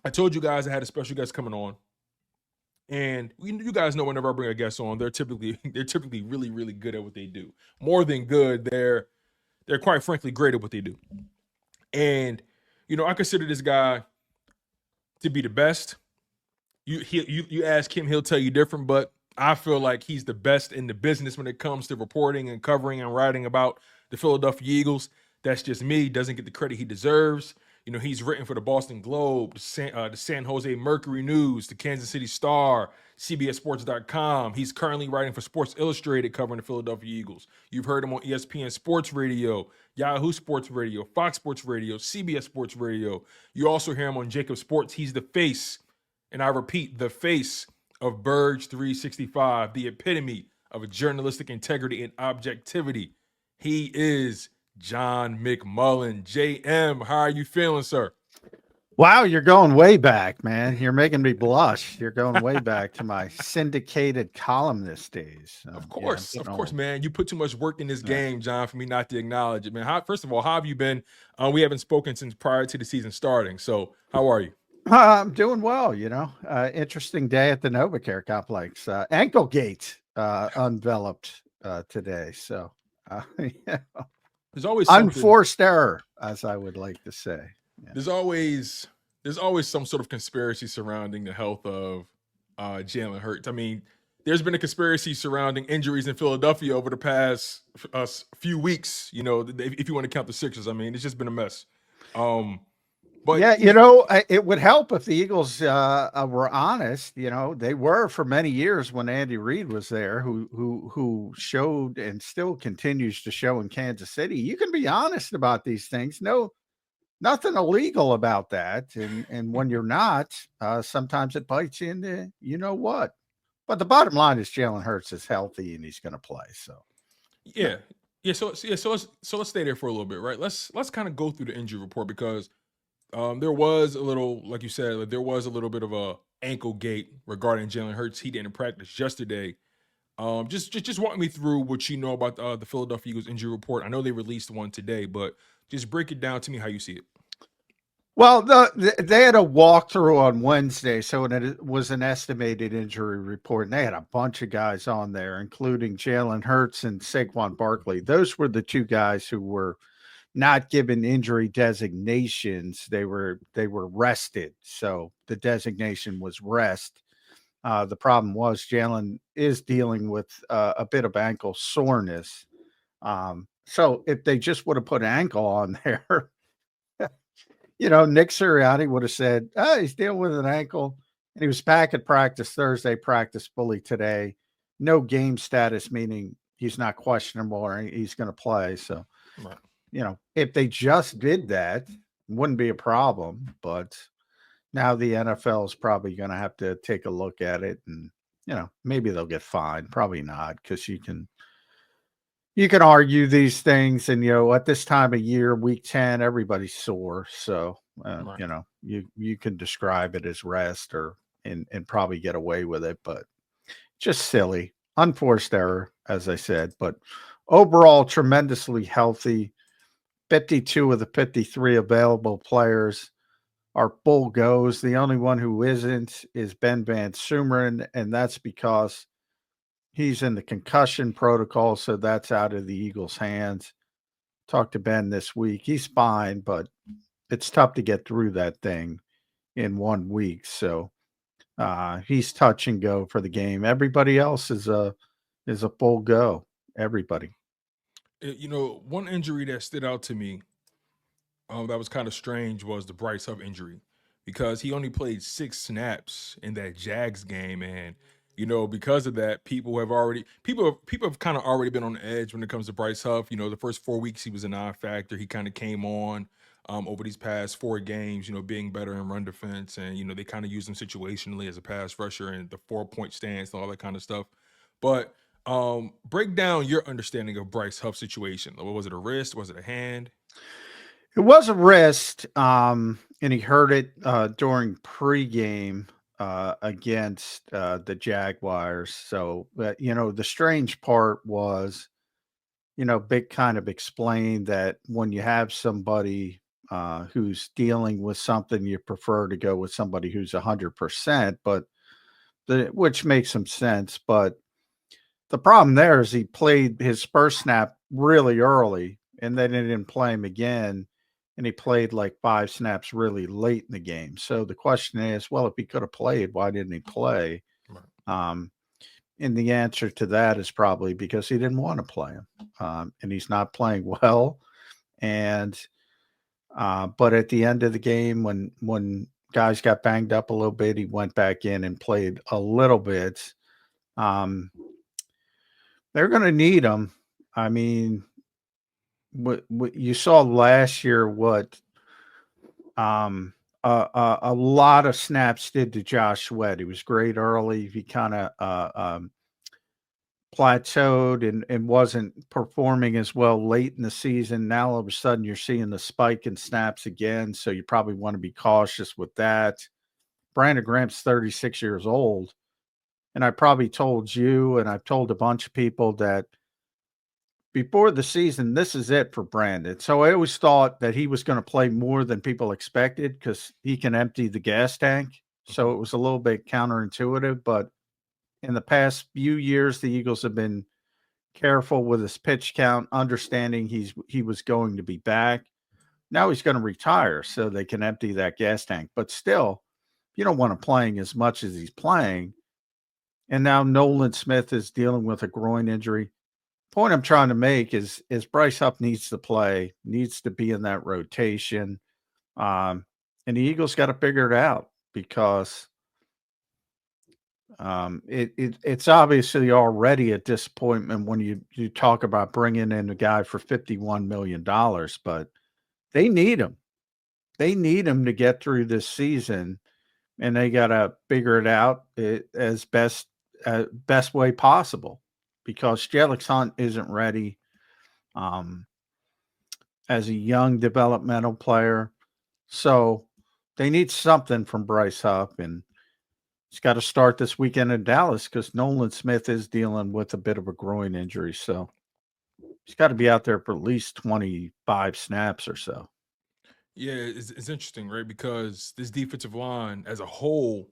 I told you guys I had a special guest coming on. And you guys know whenever I bring a guest on, they're typically really, really good at what they do. More than good, they're quite frankly great at what they do. And I consider this guy to be the best. You ask him, he'll tell you different, but I feel like he's the best in the business when it comes to reporting and covering and writing about the Philadelphia Eagles. That's just me. Doesn't get the credit he deserves. He's written for the Boston Globe, the San Jose Mercury News, the Kansas City Star, CBSSports.com. He's currently writing for Sports Illustrated covering the Philadelphia Eagles. You've heard him on ESPN Sports Radio, Yahoo Sports Radio, Fox Sports Radio, CBS Sports Radio. You also hear him on Jacob Sports. He's the face, and I repeat, the face of Burge 365, the epitome of journalistic integrity and objectivity. He is John McMullen. JM, how are you feeling, sir? Wow, you're going way back, man. You're making me blush. You're going way back to my syndicated columnist days. Of course, man. You put too much work in this game, John, for me not to acknowledge it, man. First of all, how have you been? We haven't spoken since prior to the season starting. So how are you? I'm doing well, interesting day at the NovaCare complex. Ankle gate enveloped today. So, there's always unforced error, as I would like to say. Yeah. There's always some sort of conspiracy surrounding the health of Jalen Hurts. I mean, there's been a conspiracy surrounding injuries in Philadelphia over the past few weeks. If you want to count the Sixers, I mean, it's just been a mess. But yeah, it would help if the Eagles were honest. They were for many years when Andy Reid was there, who showed and still continues to show in Kansas City. You can be honest about these things. No, nothing illegal about that. And when you're not, sometimes it bites you into what. But the bottom line is Jalen Hurts is healthy and he's going to play. So yeah. So let's stay there for a little bit, right? Let's kind of go through the injury report because. There was a little, like you said, there was a little bit of a ankle gate regarding Jalen Hurts. He didn't practice yesterday. Just walk me through what you know about the Philadelphia Eagles injury report. I know they released one today, but just break it down to me how you see it. Well, they had a walkthrough on Wednesday, so it was an estimated injury report, and they had a bunch of guys on there, including Jalen Hurts and Saquon Barkley. Those were the two guys who were not given injury designations. They were rested. So the designation was rest. The problem was Jalen is dealing with a bit of ankle soreness. So if they just would have put ankle on there, Nick Sirianni would have said, he's dealing with an ankle. And he was back at practice Thursday, practice fully today. No game status, meaning he's not questionable or he's going to play. So, right. If they just did that, it wouldn't be a problem. But now the NFL is probably going to have to take a look at it, and maybe they'll get fined. Probably not, because you can argue these things, and at this time of year, week 10, everybody's sore. So right. You can describe it as rest and probably get away with it, but just silly, unforced error, as I said. But overall, tremendously healthy. 52 of the 53 available players are full goes. The only one who isn't is Ben Van Sumeren, and that's because he's in the concussion protocol, so that's out of the Eagles' hands. Talked to Ben this week. He's fine, but it's tough to get through that thing in 1 week. So he's touch and go for the game. Everybody else is a full go. Everybody. One injury that stood out to me that was kind of strange was the Bryce Huff injury, because he only played 6 snaps in that Jags game, and because of that, people have kind of already been on the edge when it comes to Bryce Huff. The first 4 weeks he was a non-factor. He kind of came on over these past 4 games, being better in run defense, and they kind of used him situationally as a pass rusher and the 4-point stance and all that kind of stuff. But break down your understanding of Bryce Huff's situation. Was it a wrist? Was it a hand? It was a wrist, and he hurt it during pregame against the Jaguars. So, the strange part was, Big kind of explained that when you have somebody who's dealing with something, you prefer to go with somebody who's 100%, but which makes some sense. But the problem there is he played his first snap really early, and then they didn't play him again, and he played like 5 snaps really late in the game. So the question is, well, if he could have played, why didn't he play? Right. And the answer to that is probably because he didn't want to play him, and he's not playing well. And but at the end of the game, when guys got banged up a little bit, he went back in and played a little bit. They're going to need him. I mean, what you saw last year, what a lot of snaps did to Josh Sweat. He was great early. He kind of plateaued and wasn't performing as well late in the season. Now all of a sudden you're seeing the spike in snaps again, so you probably want to be cautious with that. Brandon Graham's 36 years old, and I probably told you, and I've told a bunch of people that before the season, this is it for Brandon. So I always thought that he was going to play more than people expected because he can empty the gas tank. So it was a little bit counterintuitive, but in the past few years, the Eagles have been careful with his pitch count, understanding he was going to be back. Now he's going to retire so they can empty that gas tank. But still, you don't want him playing as much as he's playing. And now Nolan Smith is dealing with a groin injury. Point I'm trying to make is Bryce Huff needs to play, needs to be in that rotation. And the Eagles got to figure it out because it's obviously already a disappointment when you talk about bringing in a guy for $51 million, but they need him. They need him to get through this season, and they got to figure it out as best way possible because Jelix Hunt isn't ready as a young developmental player. So they need something from Bryce Huff, and he's got to start this weekend in Dallas because Nolan Smith is dealing with a bit of a groin injury. So he's got to be out there for at least 25 snaps or so. Yeah, it's interesting, right? Because this defensive line as a whole,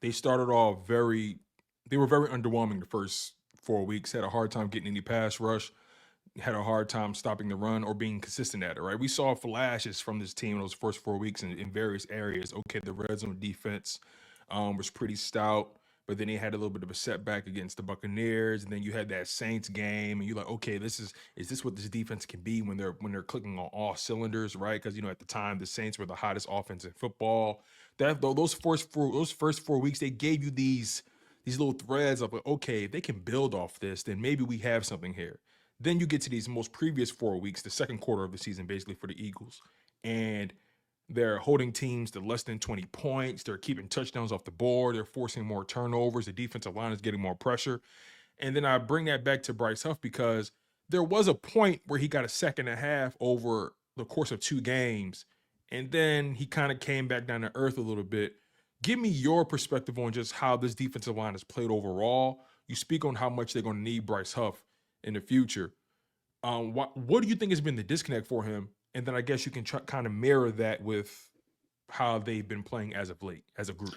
they started off they were very underwhelming the first 4 weeks, had a hard time getting any pass rush, had a hard time stopping the run or being consistent at it, right? We saw flashes from this team in those first 4 weeks in various areas. Okay, the red zone defense was pretty stout, but then they had a little bit of a setback against the Buccaneers, and then you had that Saints game, and you're like, okay, is this what this defense can be when they're clicking on all cylinders, right? Because at the time the Saints were the hottest offense in football. Those first 4 weeks, they gave you these little threads of like, okay, if they can build off this, then maybe we have something here. Then you get to these most previous 4 weeks, the second quarter of the season, basically for the Eagles, and they're holding teams to less than 20 points. They're keeping touchdowns off the board. They're forcing more turnovers. The defensive line is getting more pressure. And then I bring that back to Bryce Huff because there was a point where he got a sack and a half over the course of 2 games. And then he kind of came back down to earth a little bit. Give me your perspective on just how this defensive line has played overall. You speak on how much they're going to need Bryce Huff in the future. What do you think has been the disconnect for him? And then I guess you can kind of mirror that with how they've been playing as of late, as a group.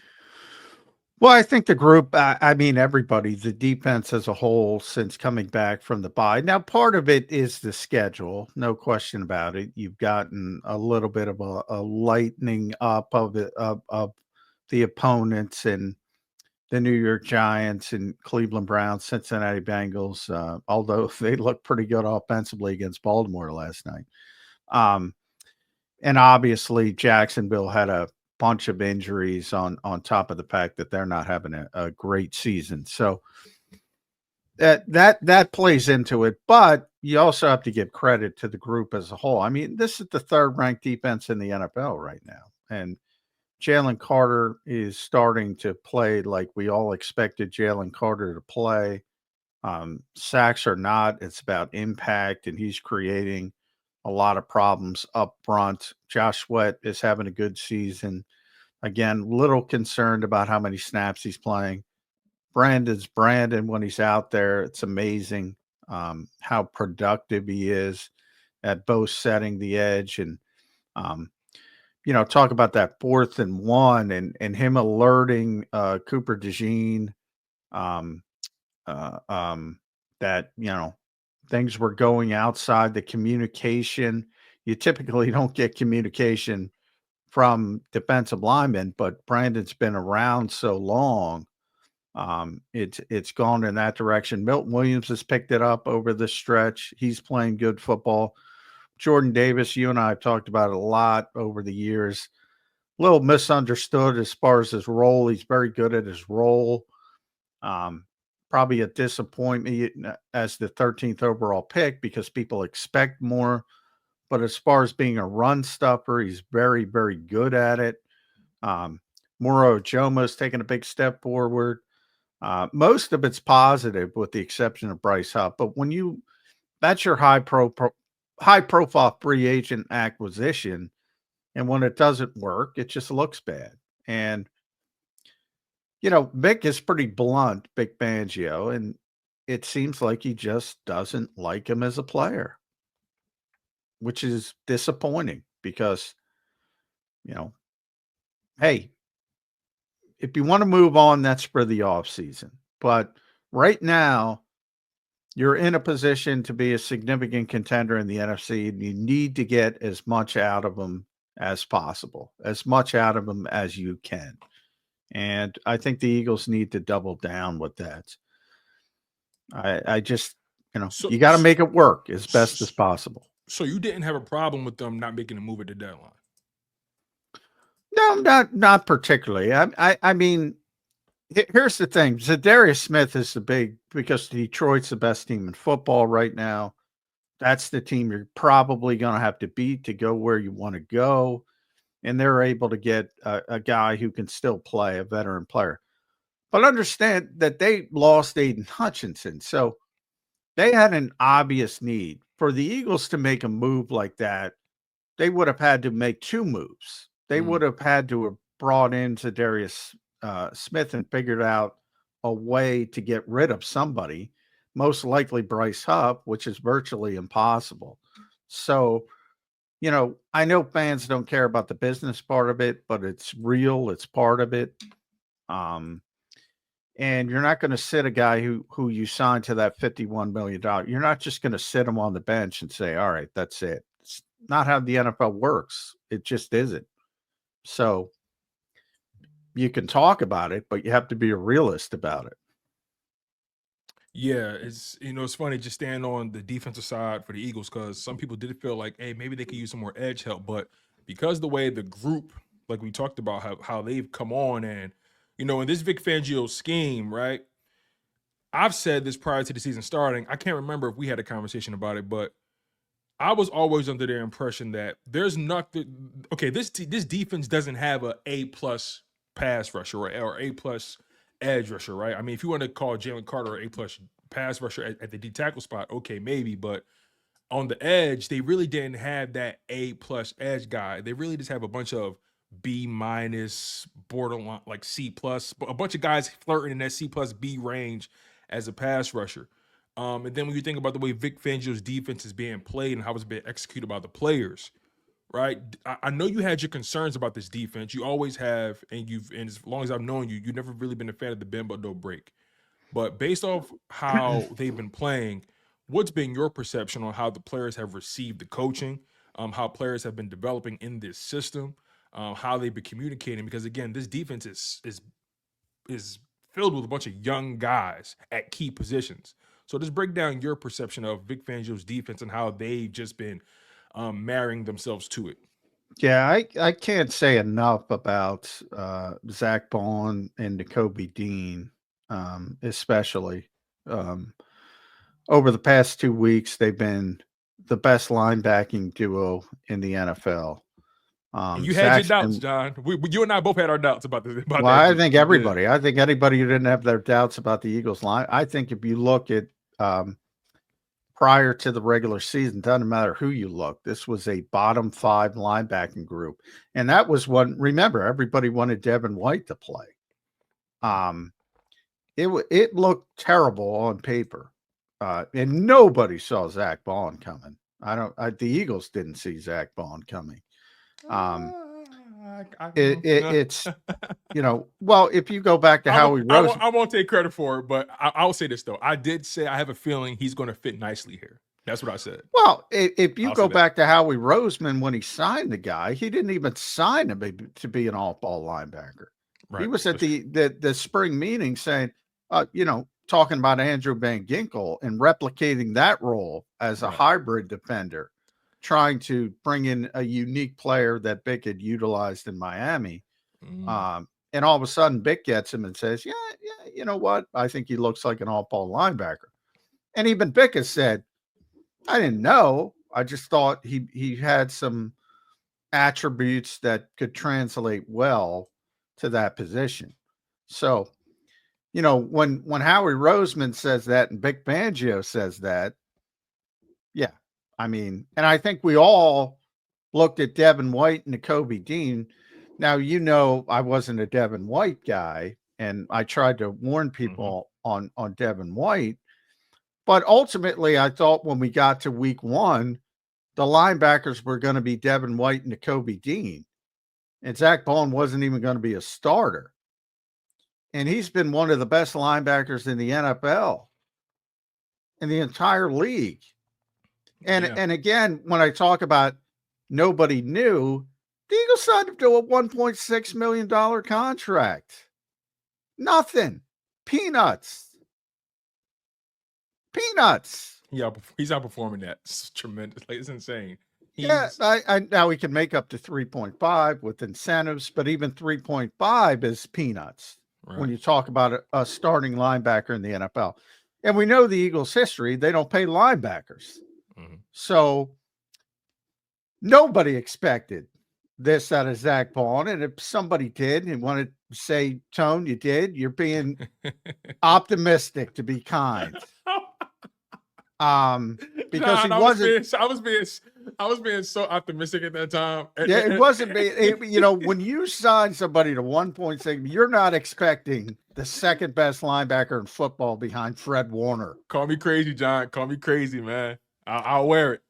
Well, I think the group, I mean, everybody, the defense as a whole, since coming back from the bye. Now, part of it is the schedule, no question about it. You've gotten a little bit of a lightening up of the opponents and the New York Giants and Cleveland Browns, Cincinnati Bengals, although they looked pretty good offensively against Baltimore last night. And obviously, Jacksonville had a bunch of injuries on top of the fact that they're not having a great season. So that plays into it. But you also have to give credit to the group as a whole. I mean, this is the third ranked defense in the NFL right now. And Jalen Carter is starting to play like we all expected Jalen Carter to play. Sacks or not, it's about impact, and he's creating a lot of problems up front. Josh Sweat is having a good season. Again, little concerned about how many snaps he's playing. Brandon's Brandon when he's out there. It's amazing how productive he is at both setting the edge and talk about that 4th and 1 and him alerting Cooper DeJean um, that, things were going outside the communication. You typically don't get communication from defensive linemen, but Brandon's been around so long. It's gone in that direction. Milton Williams has picked it up over the stretch. He's playing good football. Jordan Davis, you and I have talked about it a lot over the years. A little misunderstood as far as his role. He's very good at his role. Probably a disappointment as the 13th overall pick because people expect more. But as far as being a run stuffer, he's very, very good at it. Moro Ojomo's taken a big step forward. Most of it's positive with the exception of Bryce Huff. But that's your high profile free agent acquisition. And when it doesn't work, it just looks bad. And, Vic is pretty blunt, Vic Fangio, and it seems like he just doesn't like him as a player, which is disappointing because, hey, if you want to move on, that's for the offseason. But right now, you're in a position to be a significant contender in the NFC, and you need to get as much out of them as possible, as much out of them as you can. And I think the Eagles need to double down with that. I just, you got to make it work as best as possible. So you didn't have a problem with them not making a move at the deadline? No, not particularly. I mean, here's the thing. Zadarius Smith is because Detroit's the best team in football right now. That's the team you're probably going to have to beat to go where you want to go. And they're able to get a guy who can still play, a veteran player. But understand that they lost Aiden Hutchinson. So they had an obvious need. For the Eagles to make a move like that, they would have had to make 2 moves. They would have had to have brought in Zadarius Smith and figured out a way to get rid of somebody, most likely Bryce Huff, which is virtually impossible. So, I know fans don't care about the business part of it, but it's real. It's part of it. And you're not going to sit a guy who you signed to that $51 million. You're not just going to sit him on the bench and say, all right, that's it. It's not how the NFL works. It just isn't. So you can talk about it, but you have to be a realist about it. Yeah, it's funny just staying on the defensive side for the Eagles because some people did feel like, hey, maybe they could use some more edge help, but because the way the group, like we talked about, how they've come on and in this Vic Fangio scheme, right? I've said this prior to the season starting. I can't remember if we had a conversation about it, but I was always under the impression that there's nothing. Okay, this defense doesn't have a A+ pass rusher or A+ edge rusher, right? I mean, if you want to call Jalen Carter an A+ pass rusher at the D tackle spot, okay, maybe, but on the edge, they really didn't have that A+ edge guy. They really just have a bunch of B-, borderline, like C+, a bunch of guys flirting in that C+B range as a pass rusher. And then when you think about the way Vic Fangio's defense is being played and how it's being executed by the players, right? I know you had your concerns about this defense. You always have, and as long as I've known you, you've never really been a fan of the bend but don't break. But based off how they've been playing, what's been your perception on how the players have received the coaching, how players have been developing in this system, how they've been communicating? Because again, this defense is filled with a bunch of young guys at key positions. So just break down your perception of Vic Fangio's defense and how they've just been marrying themselves to it. Yeah, I can't say enough about Zach Bond and Nakobe Dean, especially. Over the past 2 weeks, they've been the best linebacking duo in the NFL. And you had your doubts, John. You and I both had our doubts about this. I think everybody. I think anybody who didn't have their doubts about the Eagles line. I think if you look at prior to the regular season, doesn't matter who you look, this was a bottom 5 linebacking group, and that was one. Remember, everybody wanted Devin White to play. It looked terrible on paper, and nobody saw Zach Bond coming. The Eagles didn't see Zach Bond coming. It's well, if you go back to Howie Roseman, I won't take credit for it, but I will say this though. I did say I have a feeling he's going to fit nicely here. That's what I said. Well, if you go back to Howie Roseman when he signed the guy, he didn't even sign him to be an all-ball linebacker. Right. He was at the spring meeting saying, talking about Andrew Van Ginkel and replicating that role as a hybrid defender, trying to bring in a unique player that Bick had utilized in Miami. And all of a sudden, Bick gets him and says, yeah, you know what? I think he looks like an all-ball linebacker. And even Bick has said, I didn't know. I just thought he had some attributes that could translate well to that position. So, when Howie Roseman says that and Vic Fangio says that, yeah, I mean, and I think we all looked at Devin White and Nakobe Dean. Now, I wasn't a Devin White guy, and I tried to warn people on Devin White. But ultimately, I thought when we got to week 1, the linebackers were going to be Devin White and Nakobe Dean. And Zach Bond wasn't even going to be a starter. And he's been one of the best linebackers in the NFL, in the entire league. And again, when I talk about nobody knew, the Eagles signed him to a $1.6 million contract. Nothing. Peanuts. Yeah, he's outperforming that. It's tremendous. Like, it's insane. Now he can make up to 3.5 with incentives, but even 3.5 is peanuts when you talk about a starting linebacker in the NFL. And we know the Eagles' history; they don't pay linebackers, so nobody expected this out of Zach Bond. And if somebody did and wanted to say, "Tone, you did," you're being optimistic to be kind. Because he wasn't. I was being so optimistic at that time. Yeah, it wasn't. When you sign somebody to 1.6, you're not expecting the second best linebacker in football behind Fred Warner. Call me crazy, John. Call me crazy, man. I'll wear it.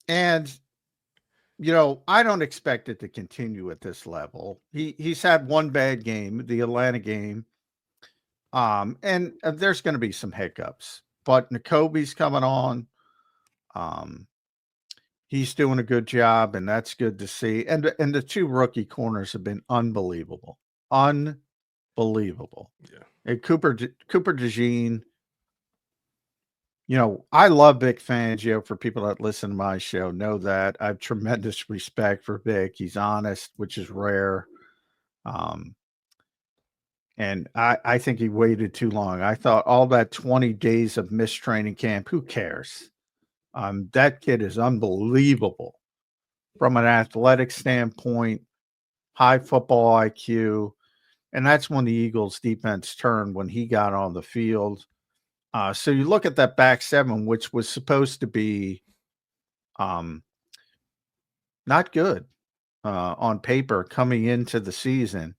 And I don't expect it to continue at this level. He's had one bad game, the Atlanta game, and there's going to be some hiccups. But Nakobe's coming on. He's doing a good job, and that's good to see. And the 2 rookie corners have been unbelievable. Unbelievable. Yeah. And Cooper DeJean, I love Vic Fangio. For people that listen to my show know that. I have tremendous respect for Vic. He's honest, which is rare. And I think he waited too long. I thought all that 20 days of missed training camp, who cares? That kid is unbelievable from an athletic standpoint, high football IQ. And that's when the Eagles defense turned when he got on the field. So you look at that back 7, which was supposed to be not good on paper coming into the season.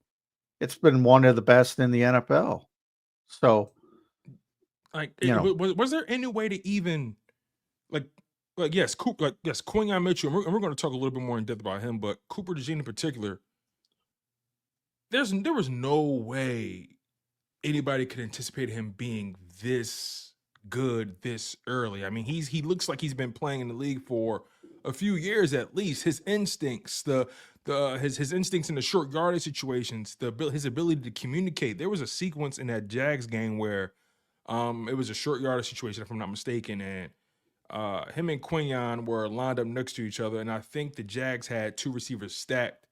It's been one of the best in the NFL. So, was there any way to even Quinyon Mitchell, and we're going to talk a little bit more in depth about him, but Cooper DeJean in particular, there was no way anybody could anticipate him being this good this early. I mean, he looks like he's been playing in the league for a few years at least. His instincts, his instincts in the short yardage situations, his ability to communicate. There was a sequence in that Jags game where it was a short yardage situation, if I'm not mistaken, and him and Quinyon were lined up next to each other, and I think the Jags had 2 receivers stacked,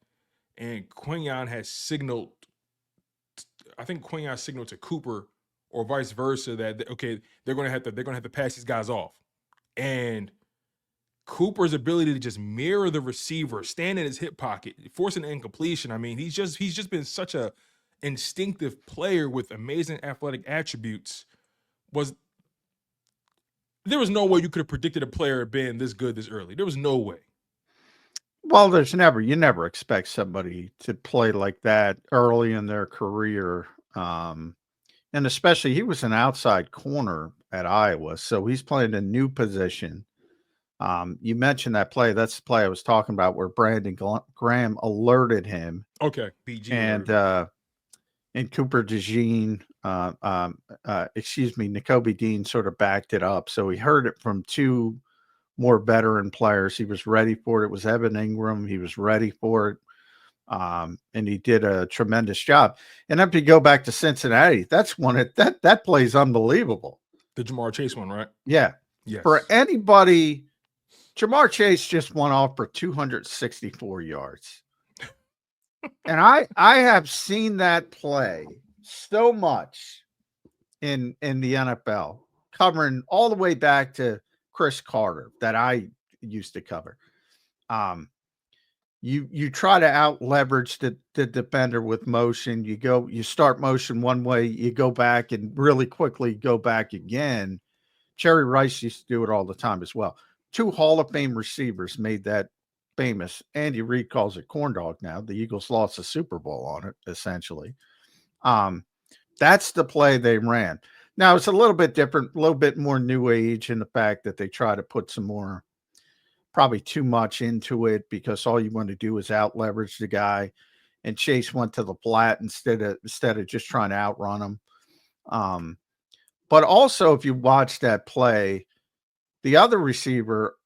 and Quinyon had signaled. I think Quinyon signaled to Cooper, or vice versa, that they're going to have to pass these guys off, and Cooper's ability to just mirror the receiver, stand in his hip pocket, forcing an incompletion. I mean, he's just been such a instinctive player with amazing athletic attributes. There was no way you could have predicted a player being this good this early. There was no way. Well, you never expect somebody to play like that early in their career. And especially he was an outside corner at Iowa, so he's playing a new position. You mentioned that play. That's the play I was talking about where Brandon Graham alerted him. Okay, PG And Cooper DeJean, Nakobe Dean sort of backed it up. So he heard it from two more veteran players. He was ready for it. It was Evan Ingram. He was ready for it. And he did a tremendous job. And if you go back to Cincinnati, that's that play is unbelievable. The Jamar Chase one, right? Yeah. Yes. For anybody, Jamar Chase just went off for 264 yards. And I have seen that play so much in the NFL, covering all the way back to Chris Carter that I used to cover. You try to out leverage the defender with motion. You start motion one way, you go back and really quickly go back again. Jerry Rice used to do it all the time as well. Two Hall of Fame receivers made that famous. Andy Reid calls it corn dog now. The Eagles lost the Super Bowl on it, essentially. That's the play they ran. Now, it's a little bit different, a little bit more new age in the fact that they try to put some more, probably too much into it, because all you want to do is out leverage the guy. And Chase went to the flat instead of just trying to outrun him. But also, if you watch that play, the other receiver,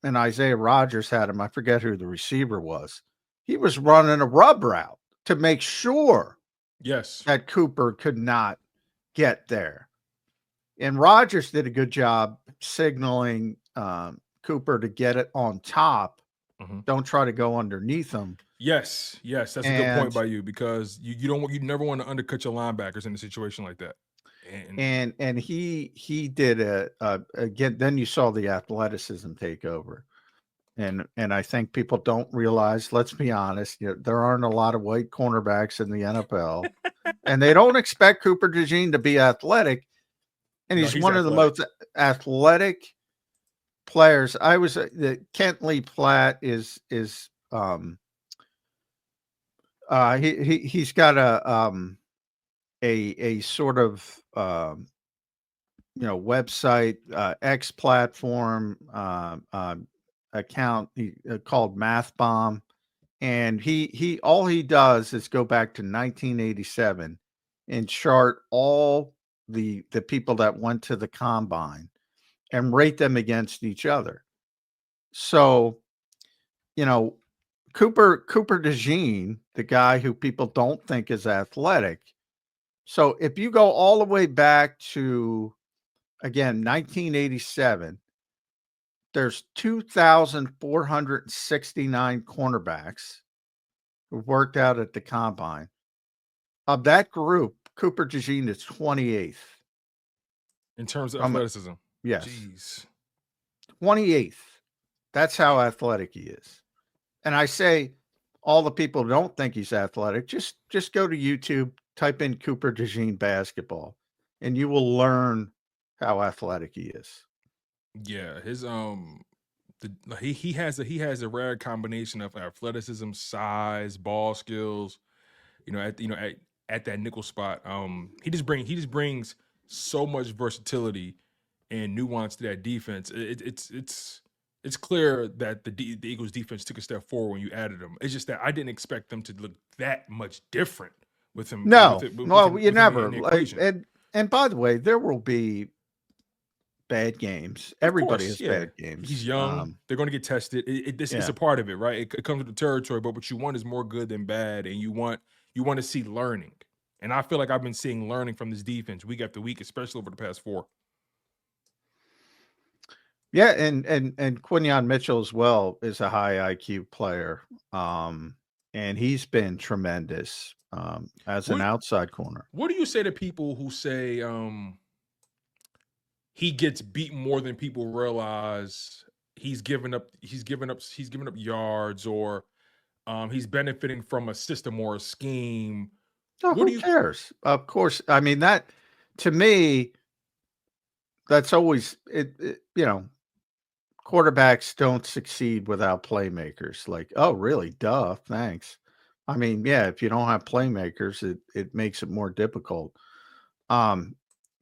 and Isaiah Rodgers had him, I forget who the receiver was. He was running a rub route to make sure that Cooper could not get there. And Rodgers did a good job signaling Cooper to get it on top. Mm-hmm. Don't try to go underneath him. Yes, that's a good point by you, because you never want to undercut your linebackers in a situation like that. And he did again. Then you saw the athleticism take over, and I think people don't realize. Let's be honest, there aren't a lot of white cornerbacks in the NFL, and they don't expect Cooper DeJean to be athletic. And he's one of the most athletic players. The Kent Lee Platt is he's got a sort of website X platform account called Math Bomb, and he all he does is go back to 1987 and chart all the people that went to the combine and rate them against each other. So, Cooper DeJean, the guy who people don't think is athletic. So if you go all the way back to, again, 1987, there's 2,469 cornerbacks who worked out at the combine. Of that group, Cooper DeJean is 28th. In terms of athleticism? Yes. Jeez. 28th. That's how athletic he is. And I say, all the people who don't think he's athletic, just go to YouTube, type in Cooper DeJean basketball, and you will learn how athletic he is. Yeah, his he has a rare combination of athleticism, size, ball skills. At that nickel spot, he just brings so much versatility and nuance to that defense. It's clear that the Eagles defense took a step forward when you added him. It's just that I didn't expect them to look that much different with him. No, you never. And by the way, there will be bad games. Everybody has bad games. He's young. They're going to get tested. It's a part of it, right? It comes with the territory. But what you want is more good than bad, and you want to see learning. And I feel like I've been seeing learning from this defense week after week, especially over the past 4. Yeah, and Quinyon Mitchell as well is a high IQ player, and he's been tremendous as an outside corner. What do you say to people who say he gets beat more than people realize? He's given up yards, or he's benefiting from a system or a scheme. Oh, who cares? Of course. I mean, that, to me, that's always it. Quarterbacks don't succeed without playmakers. Like, oh, really? Duh. Thanks. I mean, yeah, if you don't have playmakers, it makes it more difficult. Yeah,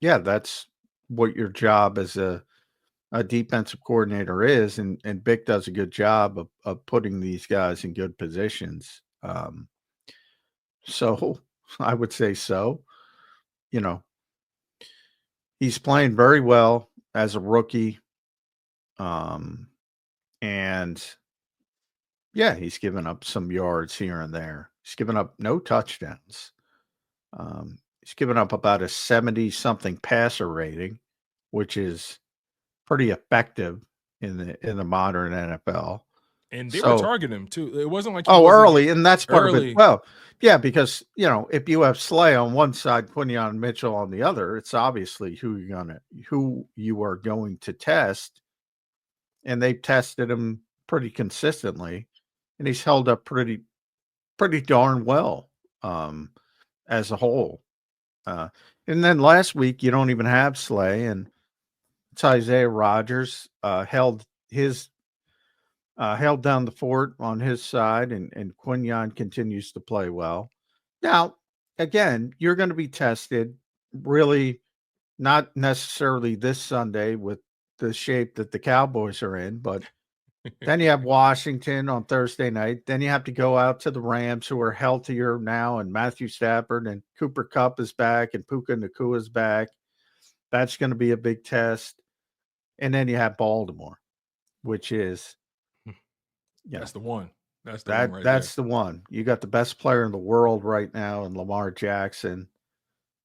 that's what your job as a a defensive coordinator is, and Bick does a good job of putting these guys in good positions. So I would say so. You know, he's playing very well as a rookie. And yeah, he's given up some yards here and there. He's given up no touchdowns. He's given up about a 70-something passer rating, which is pretty effective in the modern NFL. And they were targeting him too. It wasn't like early, and that's part of early. it. Well, yeah, because if you have Slay on one side, Quinyon and Mitchell on the other, it's obviously who you are going to test. And they've tested him pretty consistently, and he's held up pretty darn well as a whole. And then last week you don't even have Slay, and it's Isaiah Rodgers held down the fort on his side, and Quinyon continues to play well. Now, again, you're going to be tested, really not necessarily this Sunday with the shape that the Cowboys are in, but then you have Washington on Thursday night. Then you have to go out to the Rams, who are healthier now, and Matthew Stafford and Cooper Kupp is back, and Puka Nacua is back. That's going to be a big test. And then you have Baltimore, which is that's the one. That's the one. You got the best player in the world right now in Lamar Jackson.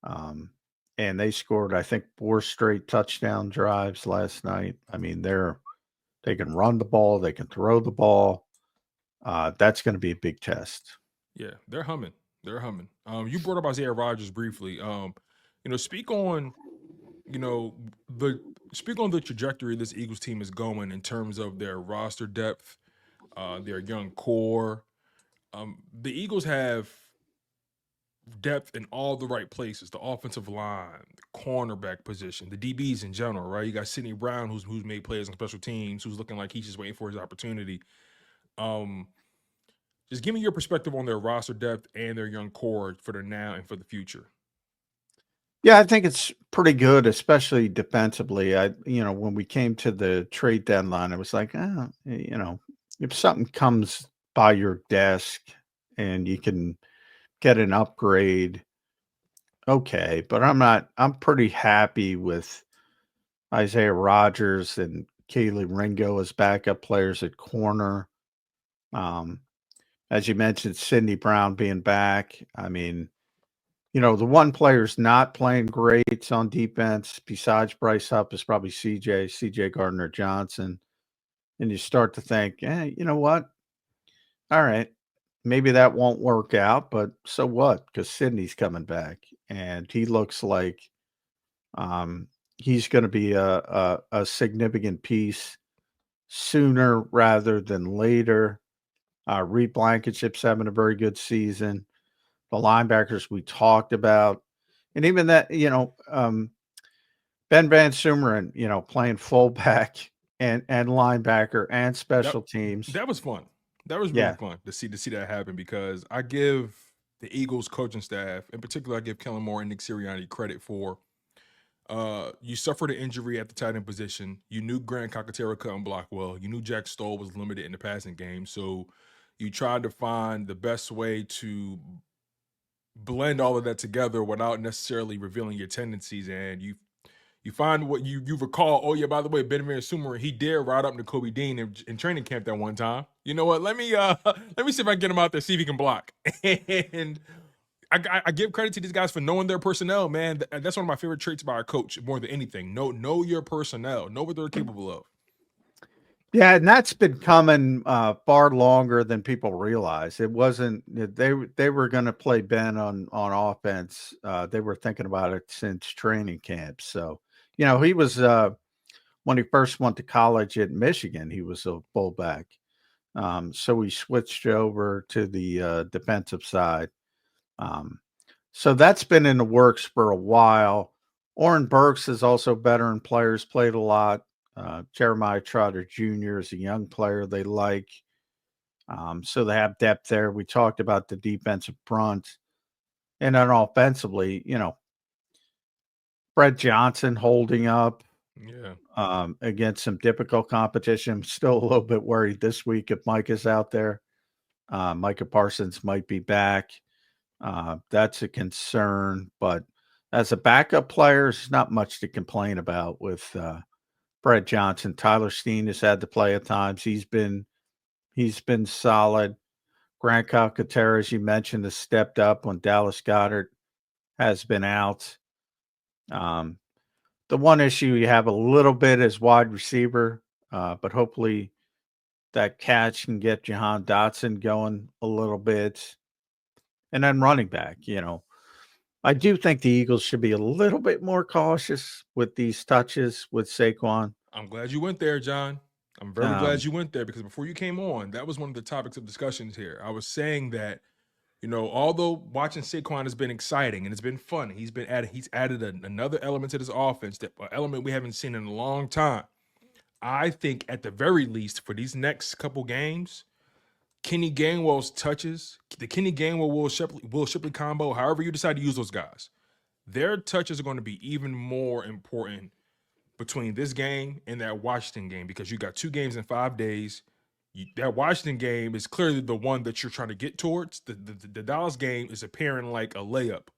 And they scored, I think, 4 straight touchdown drives last night. I mean, they can run the ball, they can throw the ball. That's going to be a big test. Yeah, they're humming. You brought up Isaiah Rodgers briefly. Speak on the trajectory this Eagles team is going in terms of their roster depth, their young core. The Eagles have depth in all the right places: the offensive line, the cornerback position, the DBs in general, right? You got Sidney Brown, who's made plays on special teams, who's looking like he's just waiting for his opportunity. Just give me your perspective on their roster depth and their young core for the now and for the future. Yeah, I think it's pretty good, especially defensively. When we came to the trade deadline, I was like, if something comes by your desk and you can get an upgrade, okay. But I'm pretty happy with Isaiah Rodgers and Kaylee Ringo as backup players at corner. As you mentioned, Sidney Brown being back. I mean, the one player's not playing great on defense besides Bryce Huff is probably CJ Gardner Johnson. And you start to think, you know what? All right, maybe that won't work out, but so what? Because Sidney's coming back, and he looks like he's going to be a significant piece sooner rather than later. Blankenship's having a very good season. The linebackers we talked about, and even that, Ben Van Sumeren, playing fullback and linebacker and special teams. That was fun. That was really fun to see that happen, because I give the Eagles coaching staff, in particular, I give Kellen Moore and Nick Sirianni credit for. You suffered an injury at the tight end position. You knew Grant Cockatera couldn't block well. You knew Jack Stoll was limited in the passing game, so you tried to find the best way to blend all of that together without necessarily revealing your tendencies. And you find what you recall. Oh yeah, by the way, Ben Van Sumeren, he did ride up Nakobe Dean in training camp that one time. You know what? Let me see if I can get him out there, see if he can block. And I give credit to these guys for knowing their personnel, man. That's one of my favorite traits about a coach more than anything. Know your personnel. Know what they're capable of. Yeah, and that's been coming far longer than people realize. It wasn't they were going to play Ben on offense. They were thinking about it since training camp. So, he was when he first went to college at Michigan, he was a fullback. So he switched over to the defensive side. So that's been in the works for a while. Oren Burks is also veteran players, played a lot. Jeremiah Trotter Jr. is a young player they like. So they have depth there. We talked about the defensive front. And then offensively, Fred Johnson holding up. Yeah. Against some difficult competition. I'm still a little bit worried this week if Micah's out there. Micah Parsons might be back. That's a concern, but as a backup player, there's not much to complain about with Brett Johnson. Tyler Steen has had to play at times. He's been solid. Grant Calcaterra, as you mentioned, has stepped up when Dallas Goedert has been out. The one issue you have a little bit is wide receiver, but hopefully that catch can get Jahan Dotson going a little bit. And then running back, I do think the Eagles should be a little bit more cautious with these touches with Saquon. I'm glad you went there, John. I'm very glad you went there because before you came on, that was one of the topics of discussions here. I was saying that, although watching Saquon has been exciting and it's been fun, he's added another element to this offense, that an element we haven't seen in a long time. I think at the very least for these next couple games, Kenny Gainwell's touches, the Kenny Gainwell Will Shipley combo, however you decide to use those guys, their touches are going to be even more important between this game and that Washington game because you got 2 games in 5 days. That Washington game is clearly the one that you're trying to get towards. The Dallas game is appearing like a layup.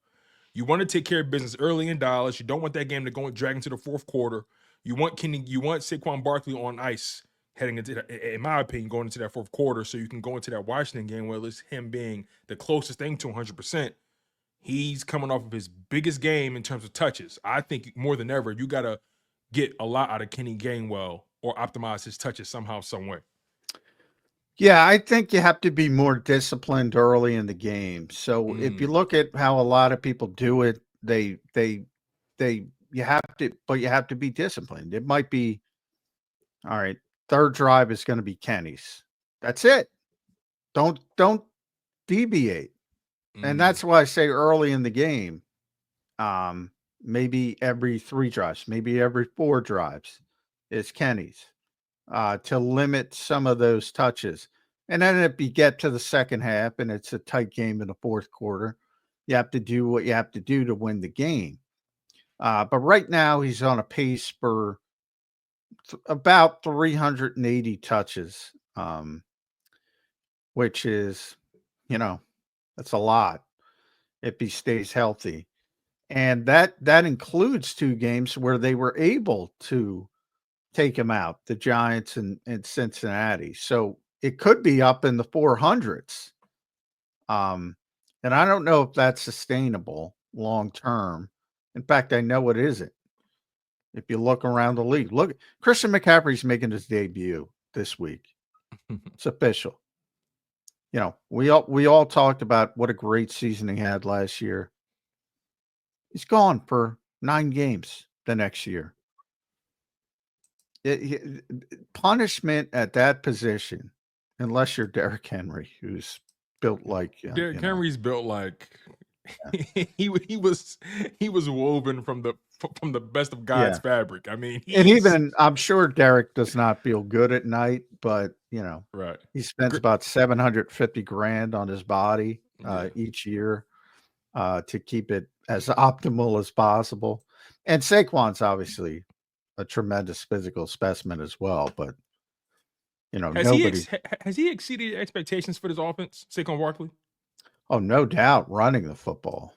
You want to take care of business early in Dallas. You don't want that game to go and drag into the fourth quarter. You want Saquon Barkley on ice heading into, in my opinion, going into that fourth quarter, so you can go into that Washington game where it's him being the closest thing to 100%. He's coming off of his biggest game in terms of touches. I think more than ever, you got to get a lot out of Kenny Gainwell or optimize his touches somehow, some way. Yeah, I think you have to be more disciplined early in the game. So if you look at how a lot of people do it, you have to be disciplined. It might be, all right, third drive is going to be Kenny's. That's it. Don't deviate. And that's why I say early in the game, maybe every 3 drives, maybe every 4 drives is Kenny's, to limit some of those touches. And then if you get to the second half and it's a tight game in the fourth quarter, you have to do what you have to do to win the game. But right now he's on a pace for about 380 touches, which is, that's a lot if he stays healthy. And that includes 2 games where they were able to take him out, the Giants and Cincinnati. So it could be up in the 400s. And I don't know if that's sustainable long term. In fact, I know it isn't. If you look around the league, look, Christian McCaffrey's making his debut this week. It's official. We all talked about what a great season he had last year. He's gone for 9 games the next year. Punishment at that position, unless you're Derrick Henry, who's built like Derrick Henry's built like he was woven from the best of God's fabric. I mean, and even I'm sure Derrick does not feel good at night, but right. He spends about $750,000 on his body each year to keep it as optimal as possible. And Saquon's obviously a tremendous physical specimen as well, but has he exceeded expectations for this offense, Saquon Barkley? Oh, no doubt, running the football,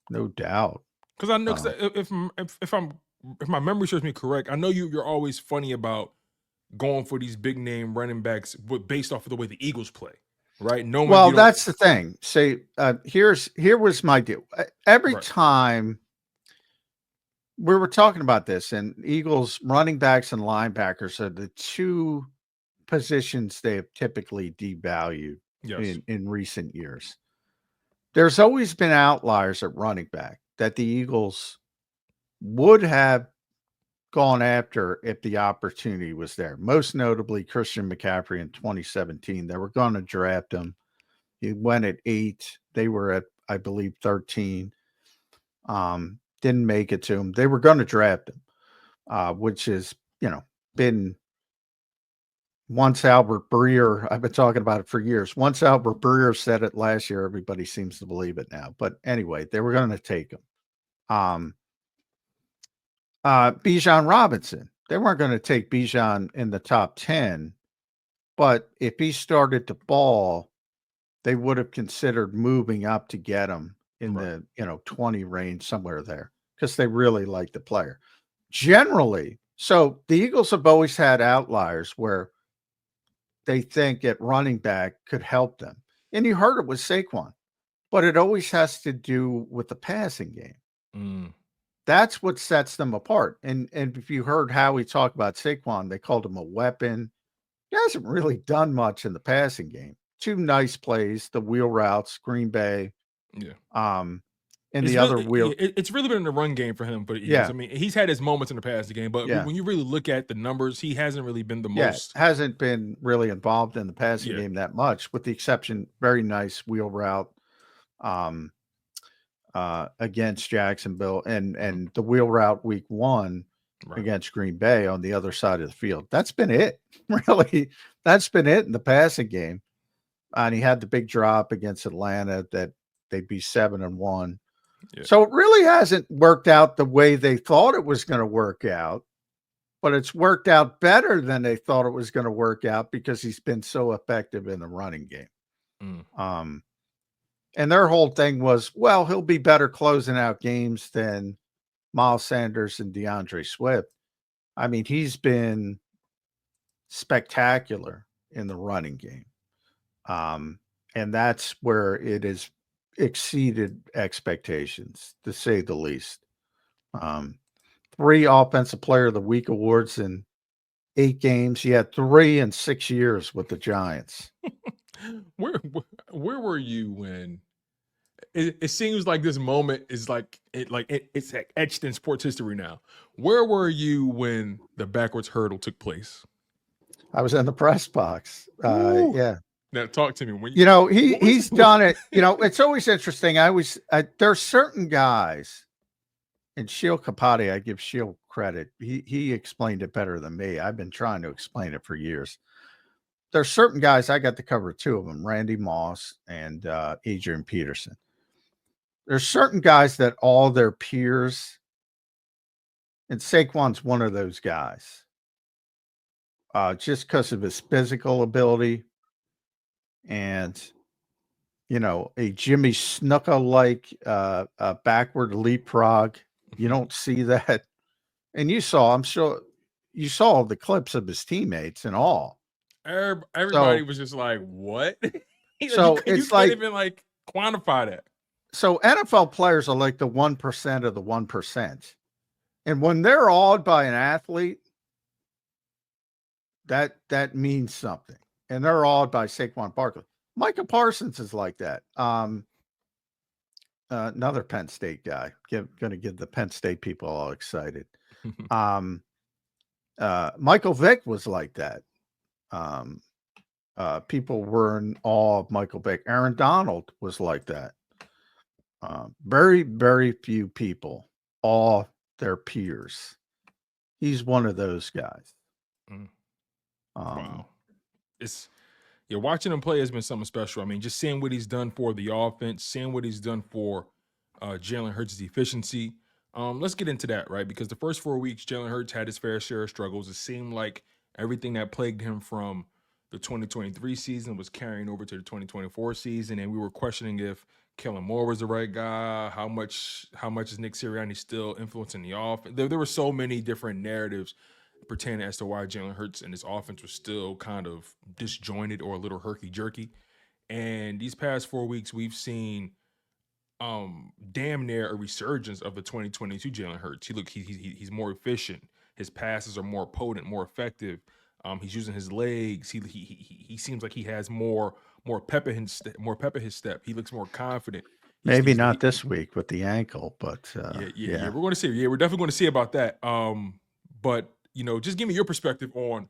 no doubt. Because I know, if my memory serves me correct, I know you're always funny about going for these big name running backs based off of the way the Eagles play, right? Well, that's the thing. Say, here was my deal. Every time we were talking about this, and Eagles running backs and linebackers are the 2 positions they have typically devalued in recent years. There's always been outliers at running back that the Eagles would have gone after if the opportunity was there. Most notably, Christian McCaffrey in 2017. They were going to draft him. He went at 8. They were at, I believe, 13. Didn't make it to him. They were going to draft him, which has, been once Albert Breer, I've been talking about it for years. Once Albert Breer said it last year, everybody seems to believe it now. But anyway, they were going to take him. Bijan Robinson. They weren't going to take Bijan in the top 10, but if he started to ball, they would have considered moving up to get him in Right. the 20 range, somewhere there, because they really like the player. Generally, so the Eagles have always had outliers where they think at running back could help them. And you heard it with Saquon, but it always has to do with the passing game. Mm. That's what sets them apart. And if you heard Howie talk about Saquon, they called him a weapon. He hasn't really done much in the passing game. Two nice plays, the wheel routes, Green Bay, Yeah. And It's the other really wheel. it's really been in the run game for him for the Eagles. Yeah. I mean, he's had his moments in the passing game, but Yeah. when you really look at the numbers, he hasn't really been the Yeah, most. hasn't been really involved in the passing Yeah. game that much, with the exception, very nice wheel route um, against Jacksonville and the wheel route week 1 Right. against Green Bay on the other side of the field. That's been it, really. That's been it in the passing game. And he had the big drop against Atlanta that they'd be 7-1. Yeah. So it really hasn't worked out the way they thought it was going to work out. But it's worked out better than they thought it was going to work out because he's been so effective in the running game. Mm. And their whole thing was, well, he'll be better closing out games than Miles Sanders and DeAndre Swift. I mean, he's been spectacular in the running game. And that's where it has exceeded expectations, to say the least. 3 Offensive Player of the Week awards in 8 games. He had 3 in 6 years with the Giants. where were you when it seems like this moment is it's etched in sports history now? Where were you when the backwards hurdle took place? I was in the press box. Yeah. Now talk to me. When he's done it. It's always interesting. There's certain guys, and Shield Kapati, I give Shield credit. He explained it better than me. I've been trying to explain it for years. There's certain guys, I got to cover 2 of them, Randy Moss and Adrian Peterson. There's certain guys that all their peers, and Saquon's one of those guys, just because of his physical ability and, a Jimmy Snuka-like backward leapfrog. You don't see that. And I'm sure you saw the clips of his teammates and all. Everybody was just like, what? So you it's can't even quantify that. So NFL players are like the 1% of the 1%. And when they're awed by an athlete, that means something. And they're awed by Saquon Barkley. Micah Parsons is like that. Another Penn State guy. Going to get the Penn State people all excited. Michael Vick was like that. People were in awe of Michael Vick. Aaron Donald was like that. Very, very few people awe their peers. He's one of those guys. Wow. Watching him play has been something special. I mean, just seeing what he's done for the offense, seeing what he's done for Jalen Hurts' efficiency. Let's get into that, right? Because the first 4 weeks, Jalen Hurts had his fair share of struggles. It seemed like everything that plagued him from the 2023 season was carrying over to the 2024 season, and we were questioning if Kellen Moore was the right guy. How much is Nick Sirianni still influencing the offense? There were so many different narratives pertaining as to why Jalen Hurts and his offense was still kind of disjointed or a little herky-jerky. And these past 4 weeks, we've seen damn near a resurgence of the 2022 Jalen Hurts. He's more efficient. His passes are more potent, more effective. He's using his legs. He seems like he has more pep in his step. He looks more confident. Maybe not this week with the ankle, but yeah. We're going to see. Yeah, we're definitely going to see about that. But just give me your perspective on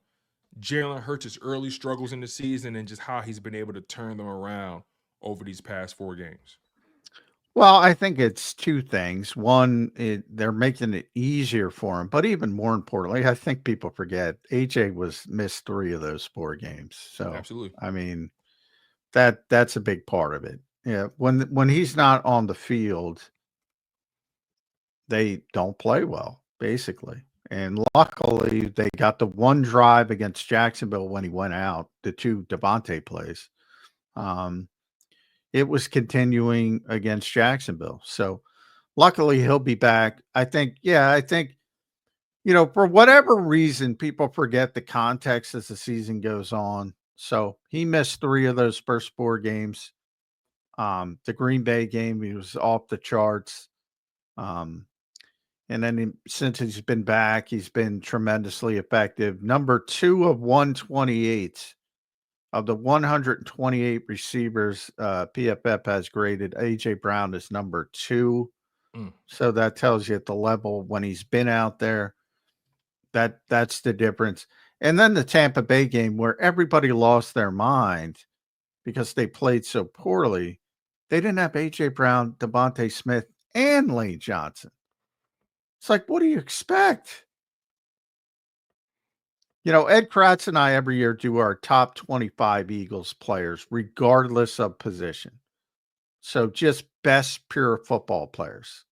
Jalen Hurts' early struggles in the season and just how he's been able to turn them around over these past 4 games. Well, I think it's 2 things. One, they're making it easier for him, but even more importantly, I think people forget AJ was missed 3 of those 4 games. So, absolutely. I mean, that's a big part of it. Yeah, when he's not on the field, they don't play well. basically. And luckily, they got the one drive against Jacksonville when he went out, the two Devontae plays. It was continuing against Jacksonville. So luckily, he'll be back. I think, for whatever reason, people forget the context as the season goes on. So he missed 3 of those first 4 games. The Green Bay game, he was off the charts. And then since he's been back, he's been tremendously effective. Number 2 of 128 of the 128 receivers PFF has graded. A.J. Brown is number 2. So that tells you at the level when he's been out there, that's the difference. And then the Tampa Bay game where everybody lost their mind because they played so poorly. They didn't have A.J. Brown, Devontae Smith, and Lane Johnson. It's like, what do you expect? Ed Kratz and I every year do our top 25 Eagles players, regardless of position. So just best pure football players.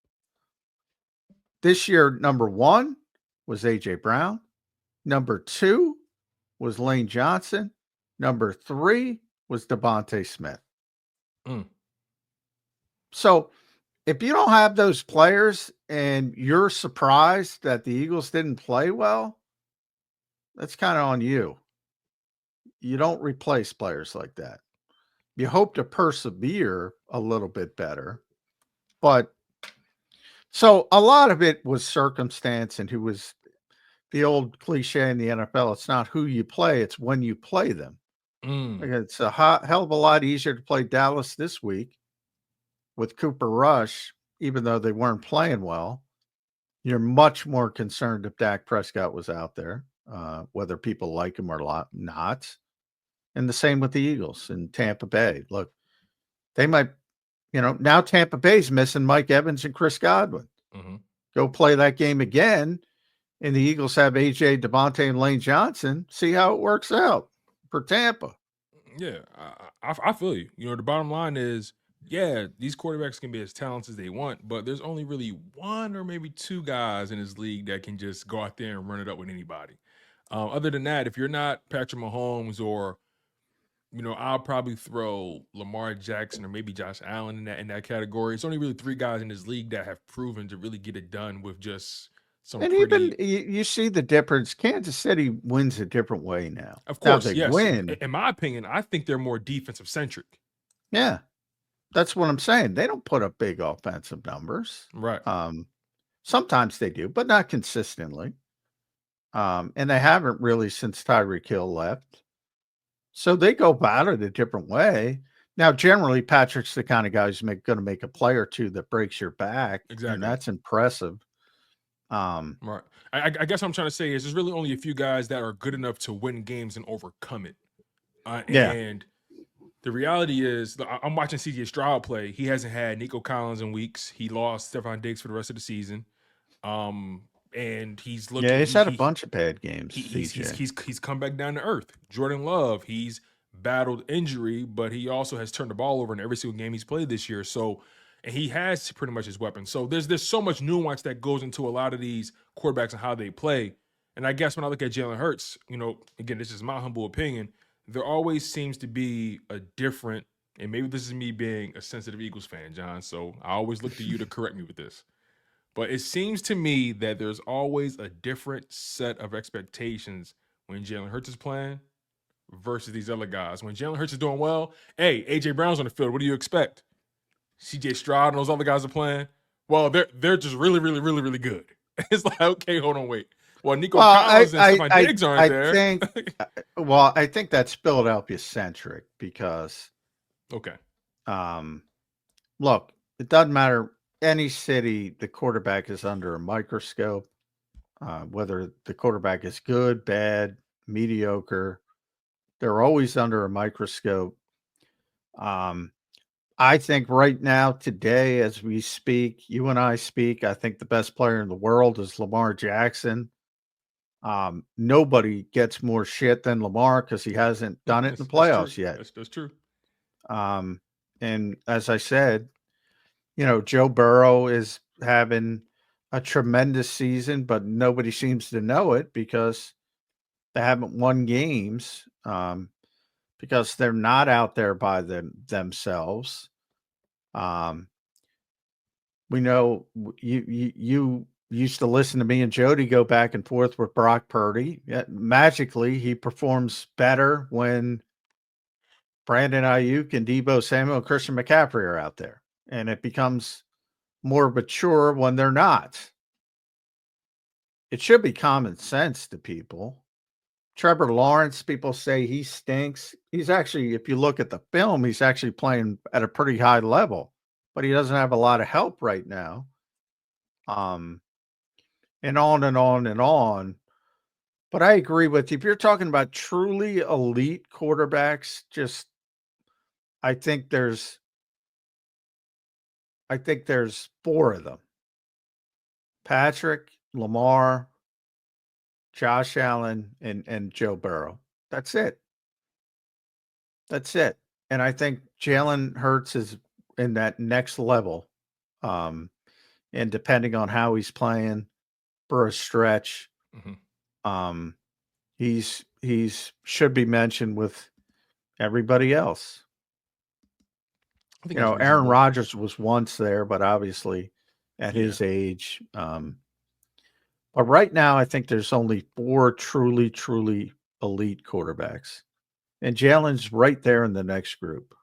This year, number 1 was A.J. Brown. Number 2 was Lane Johnson. Number 3 was Devontae Smith. So if you don't have those players and you're surprised that the Eagles didn't play well, that's kind of on you. You don't replace players like that. You hope to persevere a little bit better. But so a lot of it was circumstance and who was the old cliche in the NFL. It's not who you play, it's when you play them. It's a hell of a lot easier to play Dallas this week with Cooper Rush, even though they weren't playing well. You're much more concerned if Dak Prescott was out there, whether people like him or not. And the same with the Eagles in Tampa Bay. Look, they might, now Tampa Bay's missing Mike Evans and Chris Godwin. Go play that game again, and the Eagles have AJ, Devontae, and Lane Johnson. See how it works out for Tampa. Yeah, I feel you. The bottom line is, these quarterbacks can be as talented as they want, but there's only really 1 or maybe 2 guys in this league that can just go out there and run it up with anybody. Other than that, if you're not Patrick Mahomes or, I'll probably throw Lamar Jackson or maybe Josh Allen in that category. It's only really 3 guys in this league that have proven to really get it done with just some. And even you see the difference. Kansas City wins a different way now. Of course, now they yes. win. In my opinion, I think they're more defensive centric. Yeah. That's what I'm saying. They don't put up big offensive numbers. Right. Sometimes they do, but not consistently. And they haven't really since Tyreek Hill left. So they go about it a different way. Now, generally, Patrick's the kind of guy who's going to make a play or 2 that breaks your back. Exactly. And that's impressive. Right. I guess what I'm trying to say is there's really only a few guys that are good enough to win games and overcome it. And the reality is, I'm watching C.J. Stroud play. He hasn't had Nico Collins in weeks. He lost Stephon Diggs for the rest of the season. And he's looking. Yeah, he's had a bunch of bad games. He's come back down to earth. Jordan Love, he's battled injury, but he also has turned the ball over in every single game he's played this year. So, and he has pretty much his weapon. So there's so much nuance that goes into a lot of these quarterbacks and how they play. And I guess when I look at Jalen Hurts, again, this is my humble opinion, there always seems to be a different, and maybe this is me being a sensitive Eagles fan, John, so I always look to you to correct me with this. But it seems to me that there's always a different set of expectations when Jalen Hurts is playing versus these other guys. When Jalen Hurts is doing well, hey, A.J. Brown's on the field. What do you expect? C.J. Stroud and those other guys are playing. Well, they're just really, really, really, really good. It's like, okay, hold on, wait. Well, Nico Collins and Stephon Diggs aren't there. I think that's Philadelphia-centric because, look, it doesn't matter. Any city, the quarterback is under a microscope, whether the quarterback is good, bad, mediocre. They're always under a microscope. I think right now, today, as we speak, you and I speak, I think the best player in the world is Lamar Jackson. Nobody gets more shit than Lamar because he hasn't done it in the playoffs yet. That's true. And as I said, Joe Burrow is having a tremendous season, but nobody seems to know it because they haven't won games, because they're not out there by themselves. We know you used to listen to me and Jody go back and forth with Brock Purdy. Magically, he performs better when Brandon Ayuk and Debo Samuel and Christian McCaffrey are out there, and it becomes more mature when they're not. It should be common sense to people. Trevor Lawrence, people say he stinks. He's actually, if you look at the film, he's actually playing at a pretty high level, but he doesn't have a lot of help right now. And on and on and on. But I agree with you. If you're talking about truly elite quarterbacks, I think there's four of them: Patrick, Lamar, Josh Allen, and Joe Burrow. That's it. And I think Jalen Hurts is in that next level. And depending on how he's playing for a stretch, he's should be mentioned with everybody else. Aaron Rodgers was once there, but obviously at his age. But right now, I think there's only four truly, truly elite quarterbacks, and Jalen's right there in the next group.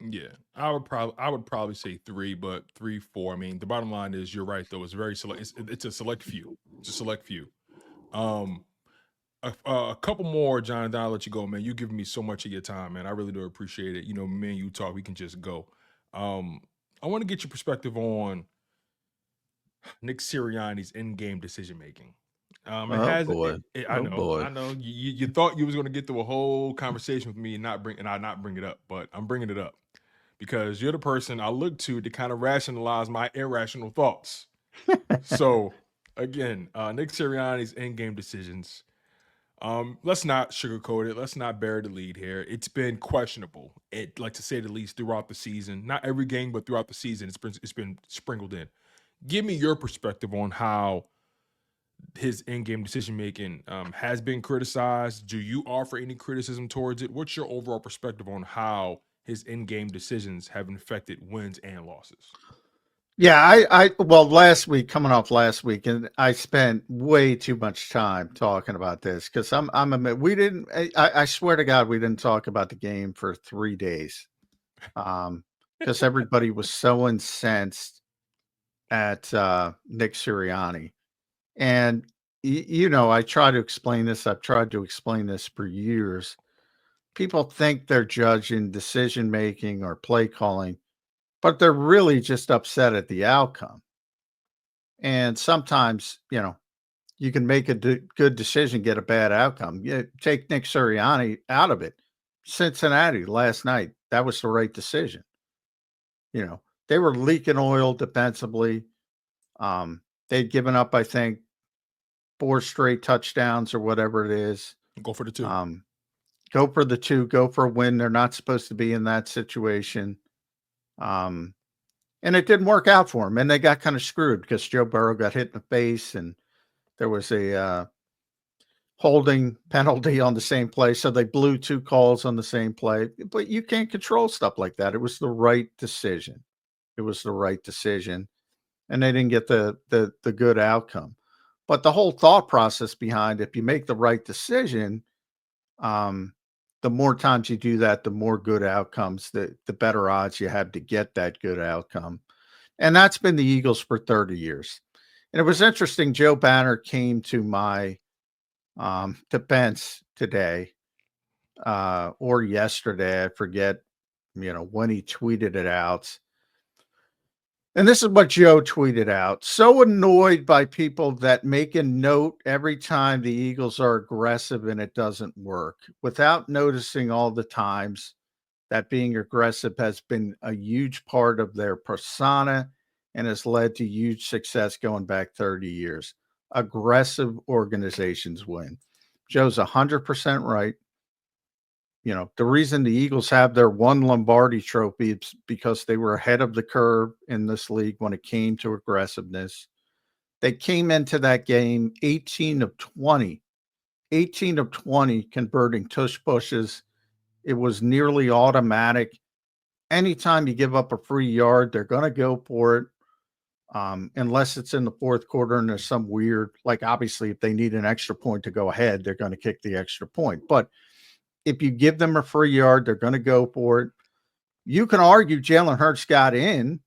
Yeah, I would probably say three, but 3, 4. I mean, the bottom line is you're right though. It's very select. It's a select few. It's a select few. A couple more, John. Then I'll let you go, man. You giving me so much of your time, man. I really do appreciate it. Me and you talk. We can just go. I want to get your perspective on Nick Sirianni's in-game decision making. I know. You thought you was going to get through a whole conversation with me and not bring it up, but I'm bringing it up because you're the person I look to kind of rationalize my irrational thoughts. So again, Nick Sirianni's in-game decisions. Let's not sugarcoat it. Let's not bury the lead here. It's been questionable, like to say the least, throughout the season. Not every game, but throughout the season, it's been sprinkled in. Give me your perspective on how his in-game decision making has been criticized. Do you offer any criticism towards it? What's your overall perspective on how his in-game decisions have affected wins and losses? Yeah, coming off last week, and I spent way too much time talking about this because I swear to God, we didn't talk about the game for 3 days, because everybody was so incensed at Nick Sirianni, and I try to explain this. I've tried to explain this for years. People think they're judging decision making or play calling, but they're really just upset at the outcome. And sometimes, you can make a good decision, get a bad outcome. Take Nick Sirianni out of it. Cincinnati last night, that was the right decision. They were leaking oil defensively. They'd given up, I think, 4 straight touchdowns or whatever it is. Go for the 2. Go for the 2. Go for a win. They're not supposed to be in that situation. And it didn't work out for them, and they got kind of screwed because Joe Burrow got hit in the face, and there was a holding penalty on the same play, so they blew 2 calls on the same play. But you can't control stuff like that. It was the right decision. And they didn't get the good outcome. But the whole thought process behind, if you make the right decision, the more times you do that, the more good outcomes, the better odds you have to get that good outcome. And that's been the Eagles for 30 years. And it was interesting. Joe Banner came to my defense today or yesterday. I forget, when he tweeted it out. And this is what Joe tweeted out. So annoyed by people that make a note every time the Eagles are aggressive and it doesn't work, without noticing all the times that being aggressive has been a huge part of their persona and has led to huge success going back 30 years. Aggressive organizations win. Joe's 100% right. The reason the Eagles have their 1 Lombardi trophy is because they were ahead of the curve in this league when it came to aggressiveness. They came into that game 18 of 20, 18 of 20 converting tush pushes. It was nearly automatic. Anytime you give up a free yard, they're going to go for it. Unless it's in the fourth quarter and there's some weird, like obviously if they need an extra point to go ahead, they're going to kick the extra point. But if you give them a free yard, they're going to go for it. You can argue Jalen Hurts got in.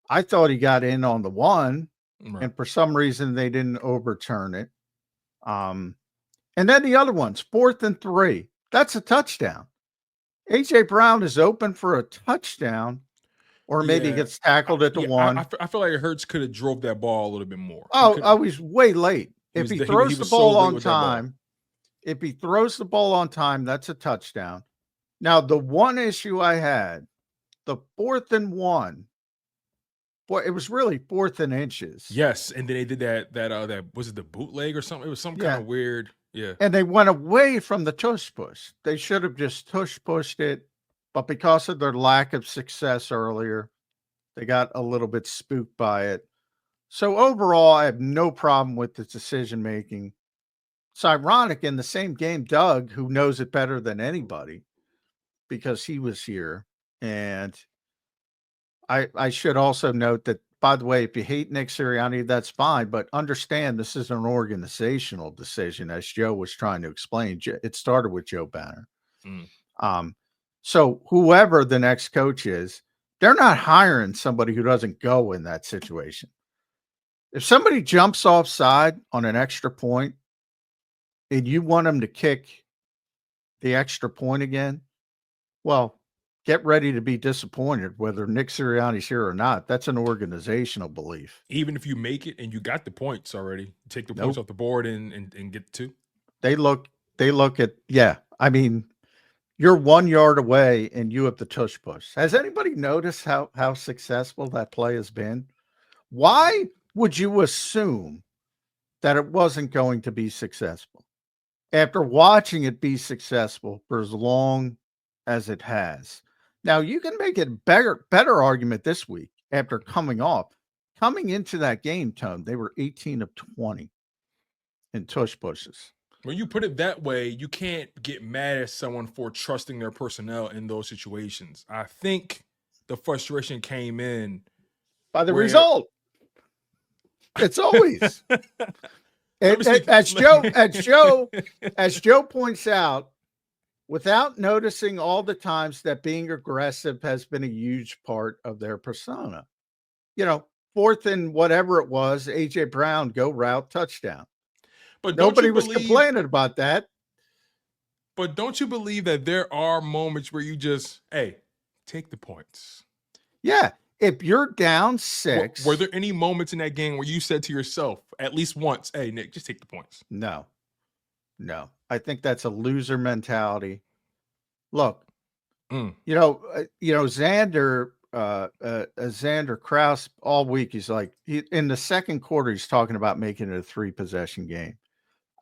I thought he got in on the one, Right. and for some reason they didn't overturn it. And then the other ones, 4th and 3. That's a touchdown. A.J. Brown is open for a touchdown, or maybe he gets tackled at the one. I feel like Hurts could have drove that ball a little bit more. I was way late. If he throws the ball on time, that's a touchdown. Now, the one issue I had, the 4th and 1, boy, it was really 4th and inches. Yes, and then they did that was it the bootleg or something? It was some kind of weird, yeah. And they went away from the tush push. They should have just tush pushed it, but because of their lack of success earlier, they got a little bit spooked by it. So overall, I have no problem with the decision making. It's ironic, in the same game, Doug, who knows it better than anybody because he was here. And I should also note that, by the way, if you hate Nick Sirianni, that's fine, but understand this is an organizational decision, as Joe was trying to explain. It started with Joe Banner. So whoever the next coach is, they're not hiring somebody who doesn't go in that situation. If somebody jumps offside on an extra point and you want them to kick the extra point again, well, get ready to be disappointed whether Nick Sirianni's here or not. That's an organizational belief. Even if you make it and you got the points already, take the points off the board and get 2. They look at, I mean, you're 1 yard away and you have the tush push. Has anybody noticed how successful that play has been? Why would you assume that it wasn't going to be successful after watching it be successful for as long as it has? Now, you can make a better argument this week after coming into that game, Tone. They were 18 of 20 in tush pushes. When you put it that way, you can't get mad at someone for trusting their personnel in those situations. I think the frustration came in by the result. It's always as Joe points out, without noticing all the times that being aggressive has been a huge part of their persona. 4th and whatever it was, A.J. Brown, go route, touchdown. But nobody was complaining about that. But don't you believe that there are moments where you just, hey, take the points? Yeah. If you're down 6. Were there any moments in that game where you said to yourself at least once, hey, Nick, just take the points? No. I think that's a loser mentality. Look, Xander Krause all week, he's like, in the second quarter, he's talking about making it a 3-possession game.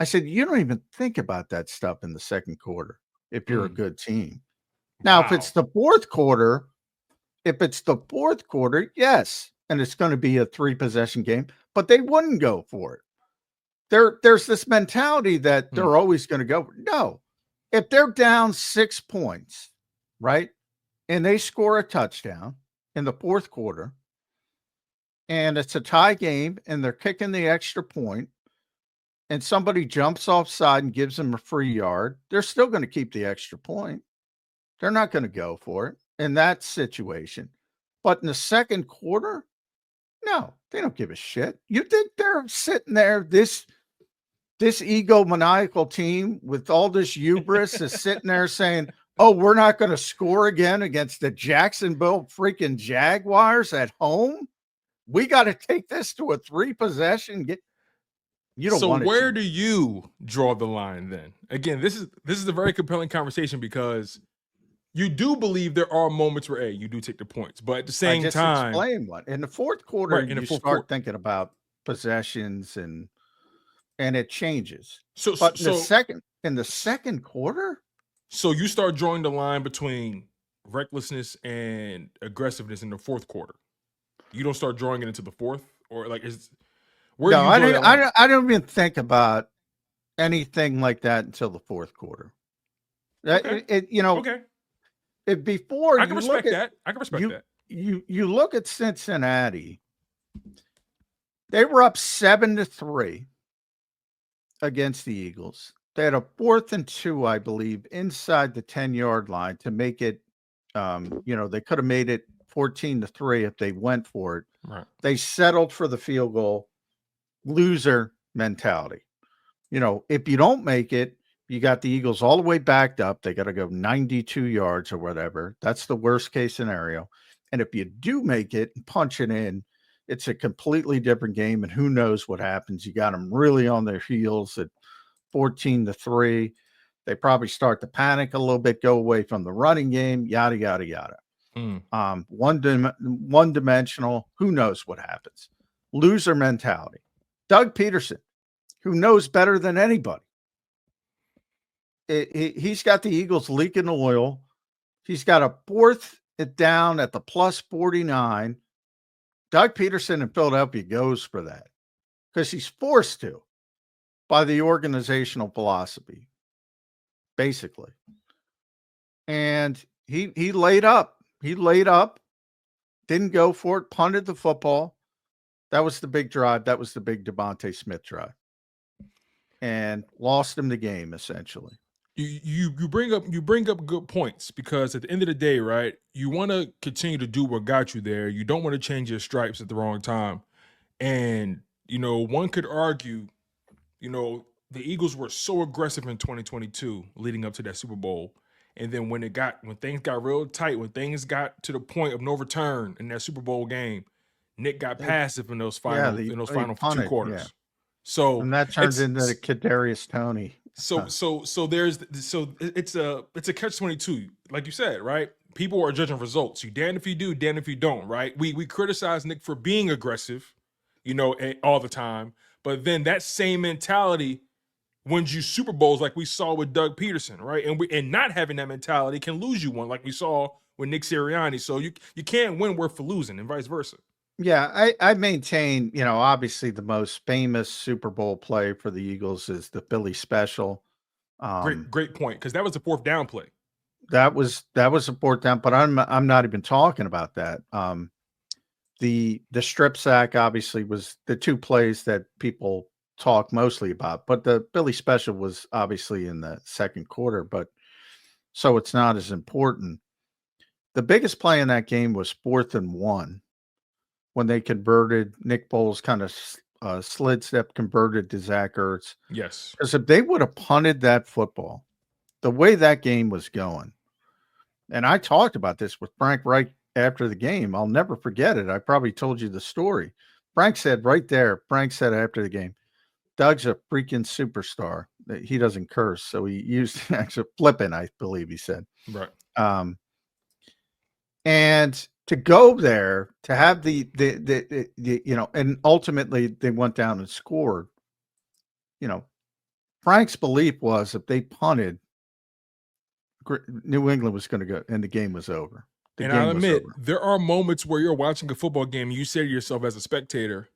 I said, you don't even think about that stuff in the second quarter if you're a good team. Now, if it's the fourth quarter, yes, and it's going to be a 3-possession game, but they wouldn't go for it. There's this mentality that they're always going to go. No, if they're down 6 points, right, and they score a touchdown in the fourth quarter, and it's a tie game, and they're kicking the extra point, and somebody jumps offside and gives them a free yard, they're still going to keep the extra point. They're not going to go for it in that situation. But in the second quarter, no, they don't give a shit. You think they're sitting there, this egomaniacal team with all this hubris is sitting there saying, oh, we're not going to score again against the Jacksonville freaking Jaguars at home? We got to take this to a 3-possession game. You don't want it. So where do you draw the line then? Again, this is a very compelling conversation because you do believe there are moments where, hey, you do take the points, but at the same time, explain what in the fourth quarter, right, you start thinking about possessions and it changes. In the second quarter, so you start drawing the line between recklessness and aggressiveness in the fourth quarter. You don't start drawing it into the fourth, or like Where do No, you draw that line? I don't even think about anything like that until the fourth quarter. Okay. Okay. Before I can you look respect at that. I can respect you that. you look at Cincinnati, they were up 7-3 against the Eagles. They had a 4th and 2, I believe, inside the 10-yard line to make it. They could have made it 14-3 if they went for it. Right. They settled for the field goal. Loser mentality. If you don't make it, you got the Eagles all the way backed up. They got to go 92 yards or whatever. That's the worst case scenario. And if you do make it and punch it in, it's a completely different game. And who knows what happens? You got them really on their heels at 14-3. They probably start to panic a little bit, go away from the running game, yada, yada, yada. One dimensional. Who knows what happens? Loser mentality. Doug Peterson, who knows better than anybody. He's got the Eagles leaking oil. He's got a 4th down at the plus 49. Doug Peterson in Philadelphia goes for that because he's forced to by the organizational philosophy, basically. And he laid up. He laid up, didn't go for it, punted the football. That was the big drive. That was the big Devontae Smith drive. And lost him the game, essentially. You bring up good points because at the end of the day, right, you want to continue to do what got you there. You don't want to change your stripes at the wrong time. And, one could argue, the Eagles were so aggressive in 2022 leading up to that Super Bowl. And then when things got real tight, when things got to the point of no return in that Super Bowl game, Nick got passive in those final 2 quarters. Yeah. So and that turned into the Kadarius Toney. So it's a catch-22, like you said, right? People are judging results. You damned if you do, damned if you don't, right? We criticize Nick for being aggressive, all the time, but then that same mentality wins you Super Bowls, like we saw with Doug Peterson, right? And not having that mentality can lose you one, like we saw with Nick Sirianni. So you can't win worth for losing, and vice versa. Yeah, I maintain, obviously the most famous Super Bowl play for the Eagles is the Philly special. Great point, because that was a 4th down play. That was a 4th down, but I'm not even talking about that. The strip sack obviously was the 2 plays that people talk mostly about, but the Philly special was obviously in the second quarter, but so it's not as important. The biggest play in that game was 4th and 1. When they converted, Nick Foles kind of slid step converted to Zach Ertz. Yes. Because if they would have punted that football, the way that game was going, and I talked about this with Frank right after the game. I'll never forget it. I probably told you the story. Frank said after the game, Doug's a freaking superstar. He doesn't curse, so he used actually flipping, I believe he said. Right. And to go there, to have the and ultimately they went down and scored. Frank's belief was if they punted, New England was going to go, and the game was over. I'll admit, there are moments where you're watching a football game and you say to yourself as a spectator,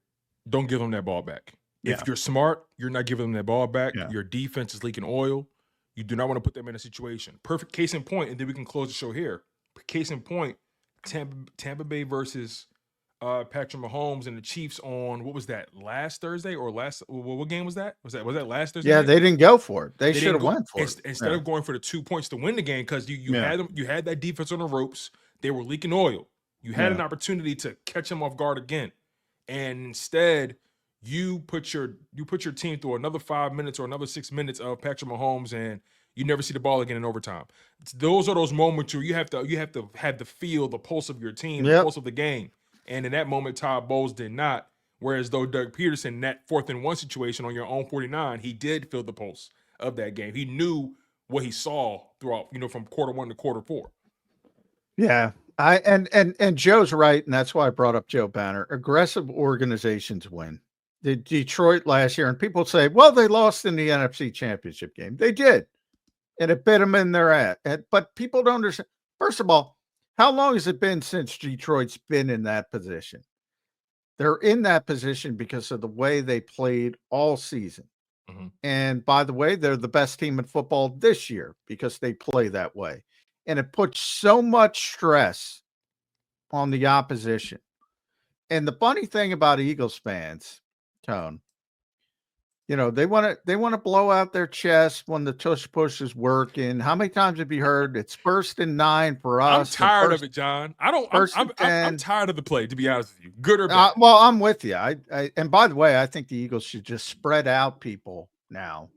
don't give them that ball back. Yeah. If you're smart, you're not giving them that ball back. Yeah. Your defense is leaking oil. You do not want to put them in a situation. Perfect case in point, and then we can close the show here. Case in point, Tampa Bay versus Patrick Mahomes and the Chiefs on, what was that, last Thursday or what game was that? Was that last Thursday? Yeah, night? They didn't go for it. They should have went for it. Instead of going for the 2 points to win the game, because you had that defense on the ropes. They were leaking oil. You had an opportunity to catch them off guard again. And instead, you put your team through another 5 minutes or another 6 minutes of Patrick Mahomes, and you never see the ball again in overtime. Those are those moments where you have to have the feel, the pulse of your team, the pulse of the game. And in that moment, Todd Bowles did not. Whereas though Doug Peterson, in that 4th and 1 situation on your own 49, he did feel the pulse of that game. He knew what he saw throughout, from quarter 1 to quarter 4. Yeah. And Joe's right, and that's why I brought up Joe Banner. Aggressive organizations win. The Detroit last year, and people say, well, they lost in the NFC Championship game. They did. And it bit them in their ass. But people don't understand. First of all, how long has it been since Detroit's been in that position? They're in that position because of the way they played all season. Mm-hmm. And by the way, they're the best team in football this year because they play that way. And it puts so much stress on the opposition. And the funny thing about Eagles fans, Tone, they want to blow out their chest when the tush push is working. How many times have you heard it's 1st and 9 for I'm us? tired of it, John. I don't. First I'm and 10. tired of the play, to be honest with you. Good or bad. Well, I'm with you. And by the way, I think the Eagles should just spread out people now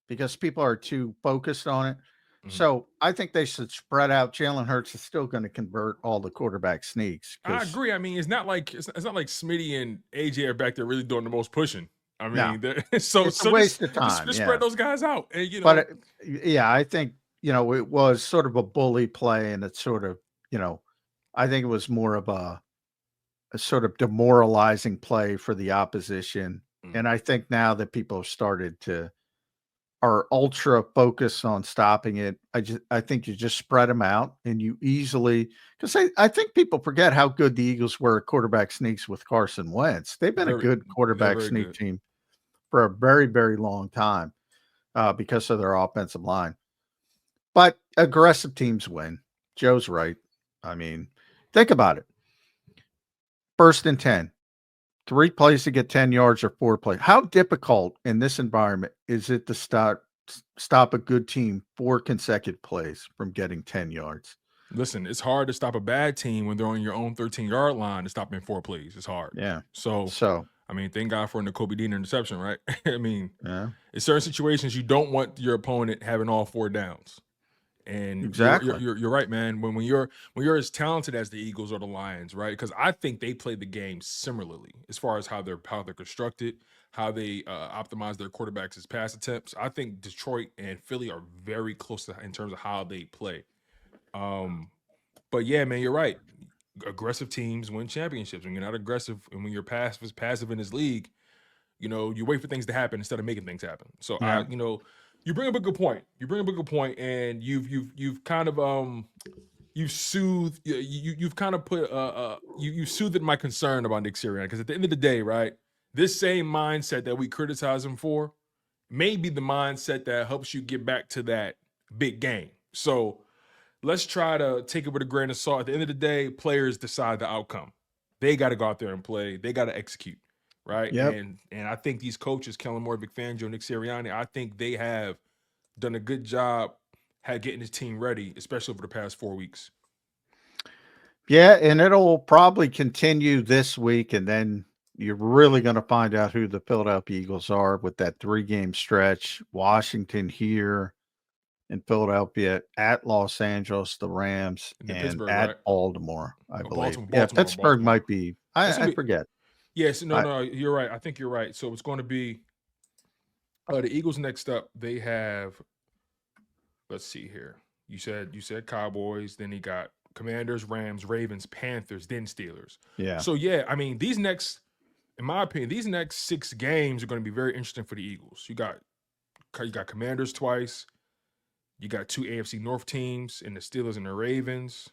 because people are too focused on it. Mhm. So I think they should spread out. Jalen Hurts is still going to convert all the quarterback sneaks. I agree. I mean, it's not like Smitty and AJ are back there really doing the most pushing. I mean, so it's a waste of time. Just spread those guys out. And, But I think it was sort of a bully play, and it's sort of I think it was more of a sort of demoralizing play for the opposition. And I think now that people have are ultra focused on stopping it. I think you just spread them out and you easily, because I think people forget how good the Eagles were at quarterback sneaks with Carson Wentz. They've been a good quarterback sneak team for a very, very long time because of their offensive line. But aggressive teams win. Joe's right. I mean, think about it. 1st and 10. 3 plays to get 10 yards or 4 plays. How difficult in this environment is it to stop a good team 4 consecutive plays from getting 10 yards? Listen, it's hard to stop a bad team when they're on your own 13-yard line to stop in 4 plays. It's hard. Yeah. So I mean, thank God for Nakobe Dean interception, right? I mean, in certain situations, you don't want your opponent having all 4 downs. And exactly, you're right, man. When you're as talented as the Eagles or the Lions, right? Because I think they play the game similarly as far as how they're constructed, how they optimize their quarterbacks as pass attempts. I think Detroit and Philly are very close in terms of how they play. But yeah, man, you're right. Aggressive teams win championships. When you're not aggressive and when you're passive in this league, you wait for things to happen instead of making things happen. So you bring up a good point. And you've kind of you've soothed my concern about Nick Sirianni, because at the end of the day, right, this same mindset that we criticize him for may be the mindset that helps you get back to that big game. So let's try to take it with a grain of salt. At the end of the day, players decide the outcome. They got to go out there and play. They got to execute. Right. Yep. And I think these coaches, Kellen Moore, Vic Fangio, Nick Sirianni, I think they have done a good job getting his team ready, especially over the past 4 weeks. Yeah, and it'll probably continue this week, and then you're really going to find out who the Philadelphia Eagles are with that 3-game stretch. Washington here in Philadelphia, at Los Angeles, the Rams, and at right? Baltimore, I believe. Baltimore, Pittsburgh might be. I forget. Yes, no, you're right. I think you're right. So it's going to be the Eagles next up. They have, let's see here. You said Cowboys, then he got Commanders, Rams, Ravens, Panthers, then Steelers. Yeah. So yeah, I mean, in my opinion, these next 6 games are going to be very interesting for the Eagles. You got Commanders twice. You got 2 AFC North teams in the Steelers and the Ravens.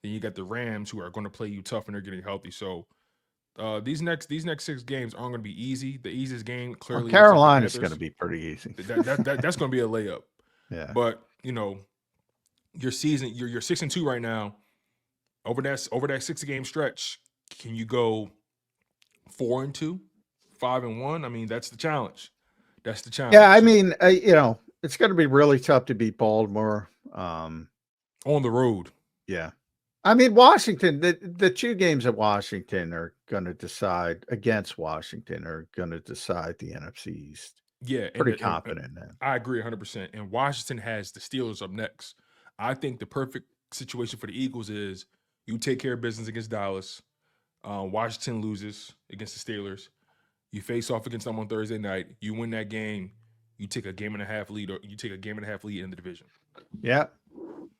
Then you got the Rams, who are going to play you tough and they're getting healthy. So these next 6 games aren't going to be easy. The easiest game clearly, Carolina is going to be pretty easy. That's going to be a layup. Yeah. But your season, you're 6-2 right now. Over that 6-game stretch, can you go 4-2, 5-1? I mean, that's the challenge. Yeah, I mean, it's going to be really tough to beat Baltimore on the road. Yeah. I mean, Washington, the 2 games at Washington are going to decide against Washington are going to decide the NFC East. Yeah. Pretty confident in that. I agree 100%. And Washington has the Steelers up next. I think the perfect situation for the Eagles is you take care of business against Dallas. Washington loses against the Steelers. You face off against them on Thursday night. You win that game. You take a game and a half lead, or you take a game and a half lead in the division. Yeah.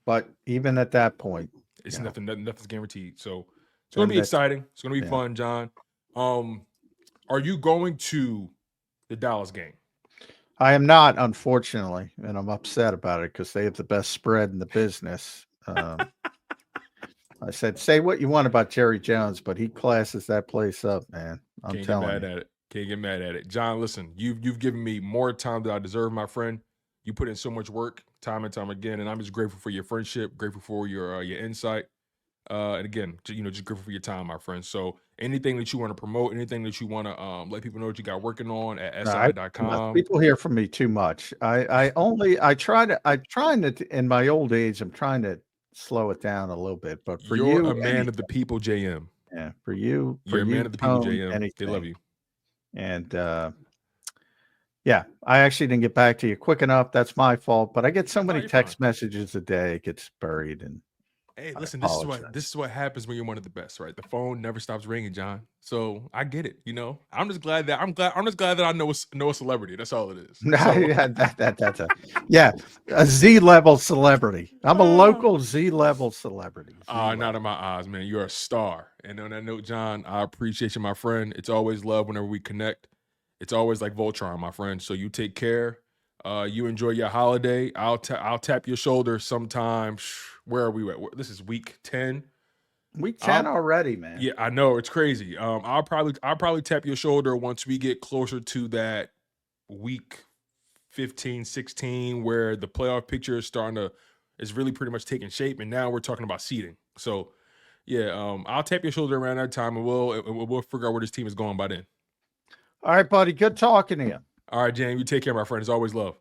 But even at that point, it's nothing's guaranteed. So it's going to be exciting. It's going to be fun, John. Are you going to the Dallas game? I am not, unfortunately, and I'm upset about it because they have the best spread in the business. I said, say what you want about Jerry Jones, but he classes that place up, man. I'm Can't get telling mad you. at it. Can't get mad at it. John, listen, you've given me more time than I deserve, my friend. You put in so much work, time and time again, and I'm just grateful for your friendship, grateful for your insight, and again, just grateful for your time, my friend. So anything that you want to promote, anything that you want to let people know what you got working on at si.com. People hear from me too much. I'm trying to, in my old age, I'm trying to slow it down a little bit. But for You're you, a man of the people, JM. yeah, for you, You're a man of the people, Tone, JM. anything. They love you. And yeah, I actually didn't get back to you quick enough. That's my fault. But I get so many text messages a day, it gets buried. And hey, listen, this is what happens when you're one of the best, right? The phone never stops ringing, John. So I get it. I'm just glad that I know a celebrity. That's all it is. So, yeah, that's a Z level celebrity. I'm a local Z level celebrity. Not in my eyes, man. You're a star. And on that note, John, I appreciate you, my friend. It's always love whenever we connect. It's always like Voltron, my friend. So you take care. You enjoy your holiday. I'll tap your shoulder sometime. Where are we at? This is week 10. Week 10 already, man. Yeah, I know, it's crazy. I'll probably tap your shoulder once we get closer to that week 15, 16, where the playoff picture is really pretty much taking shape, and now we're talking about seeding. So yeah, I'll tap your shoulder around that time, and we'll figure out where this team is going by then. All right, buddy. Good talking to you. All right, Jan, you take care, my friend. It's always love.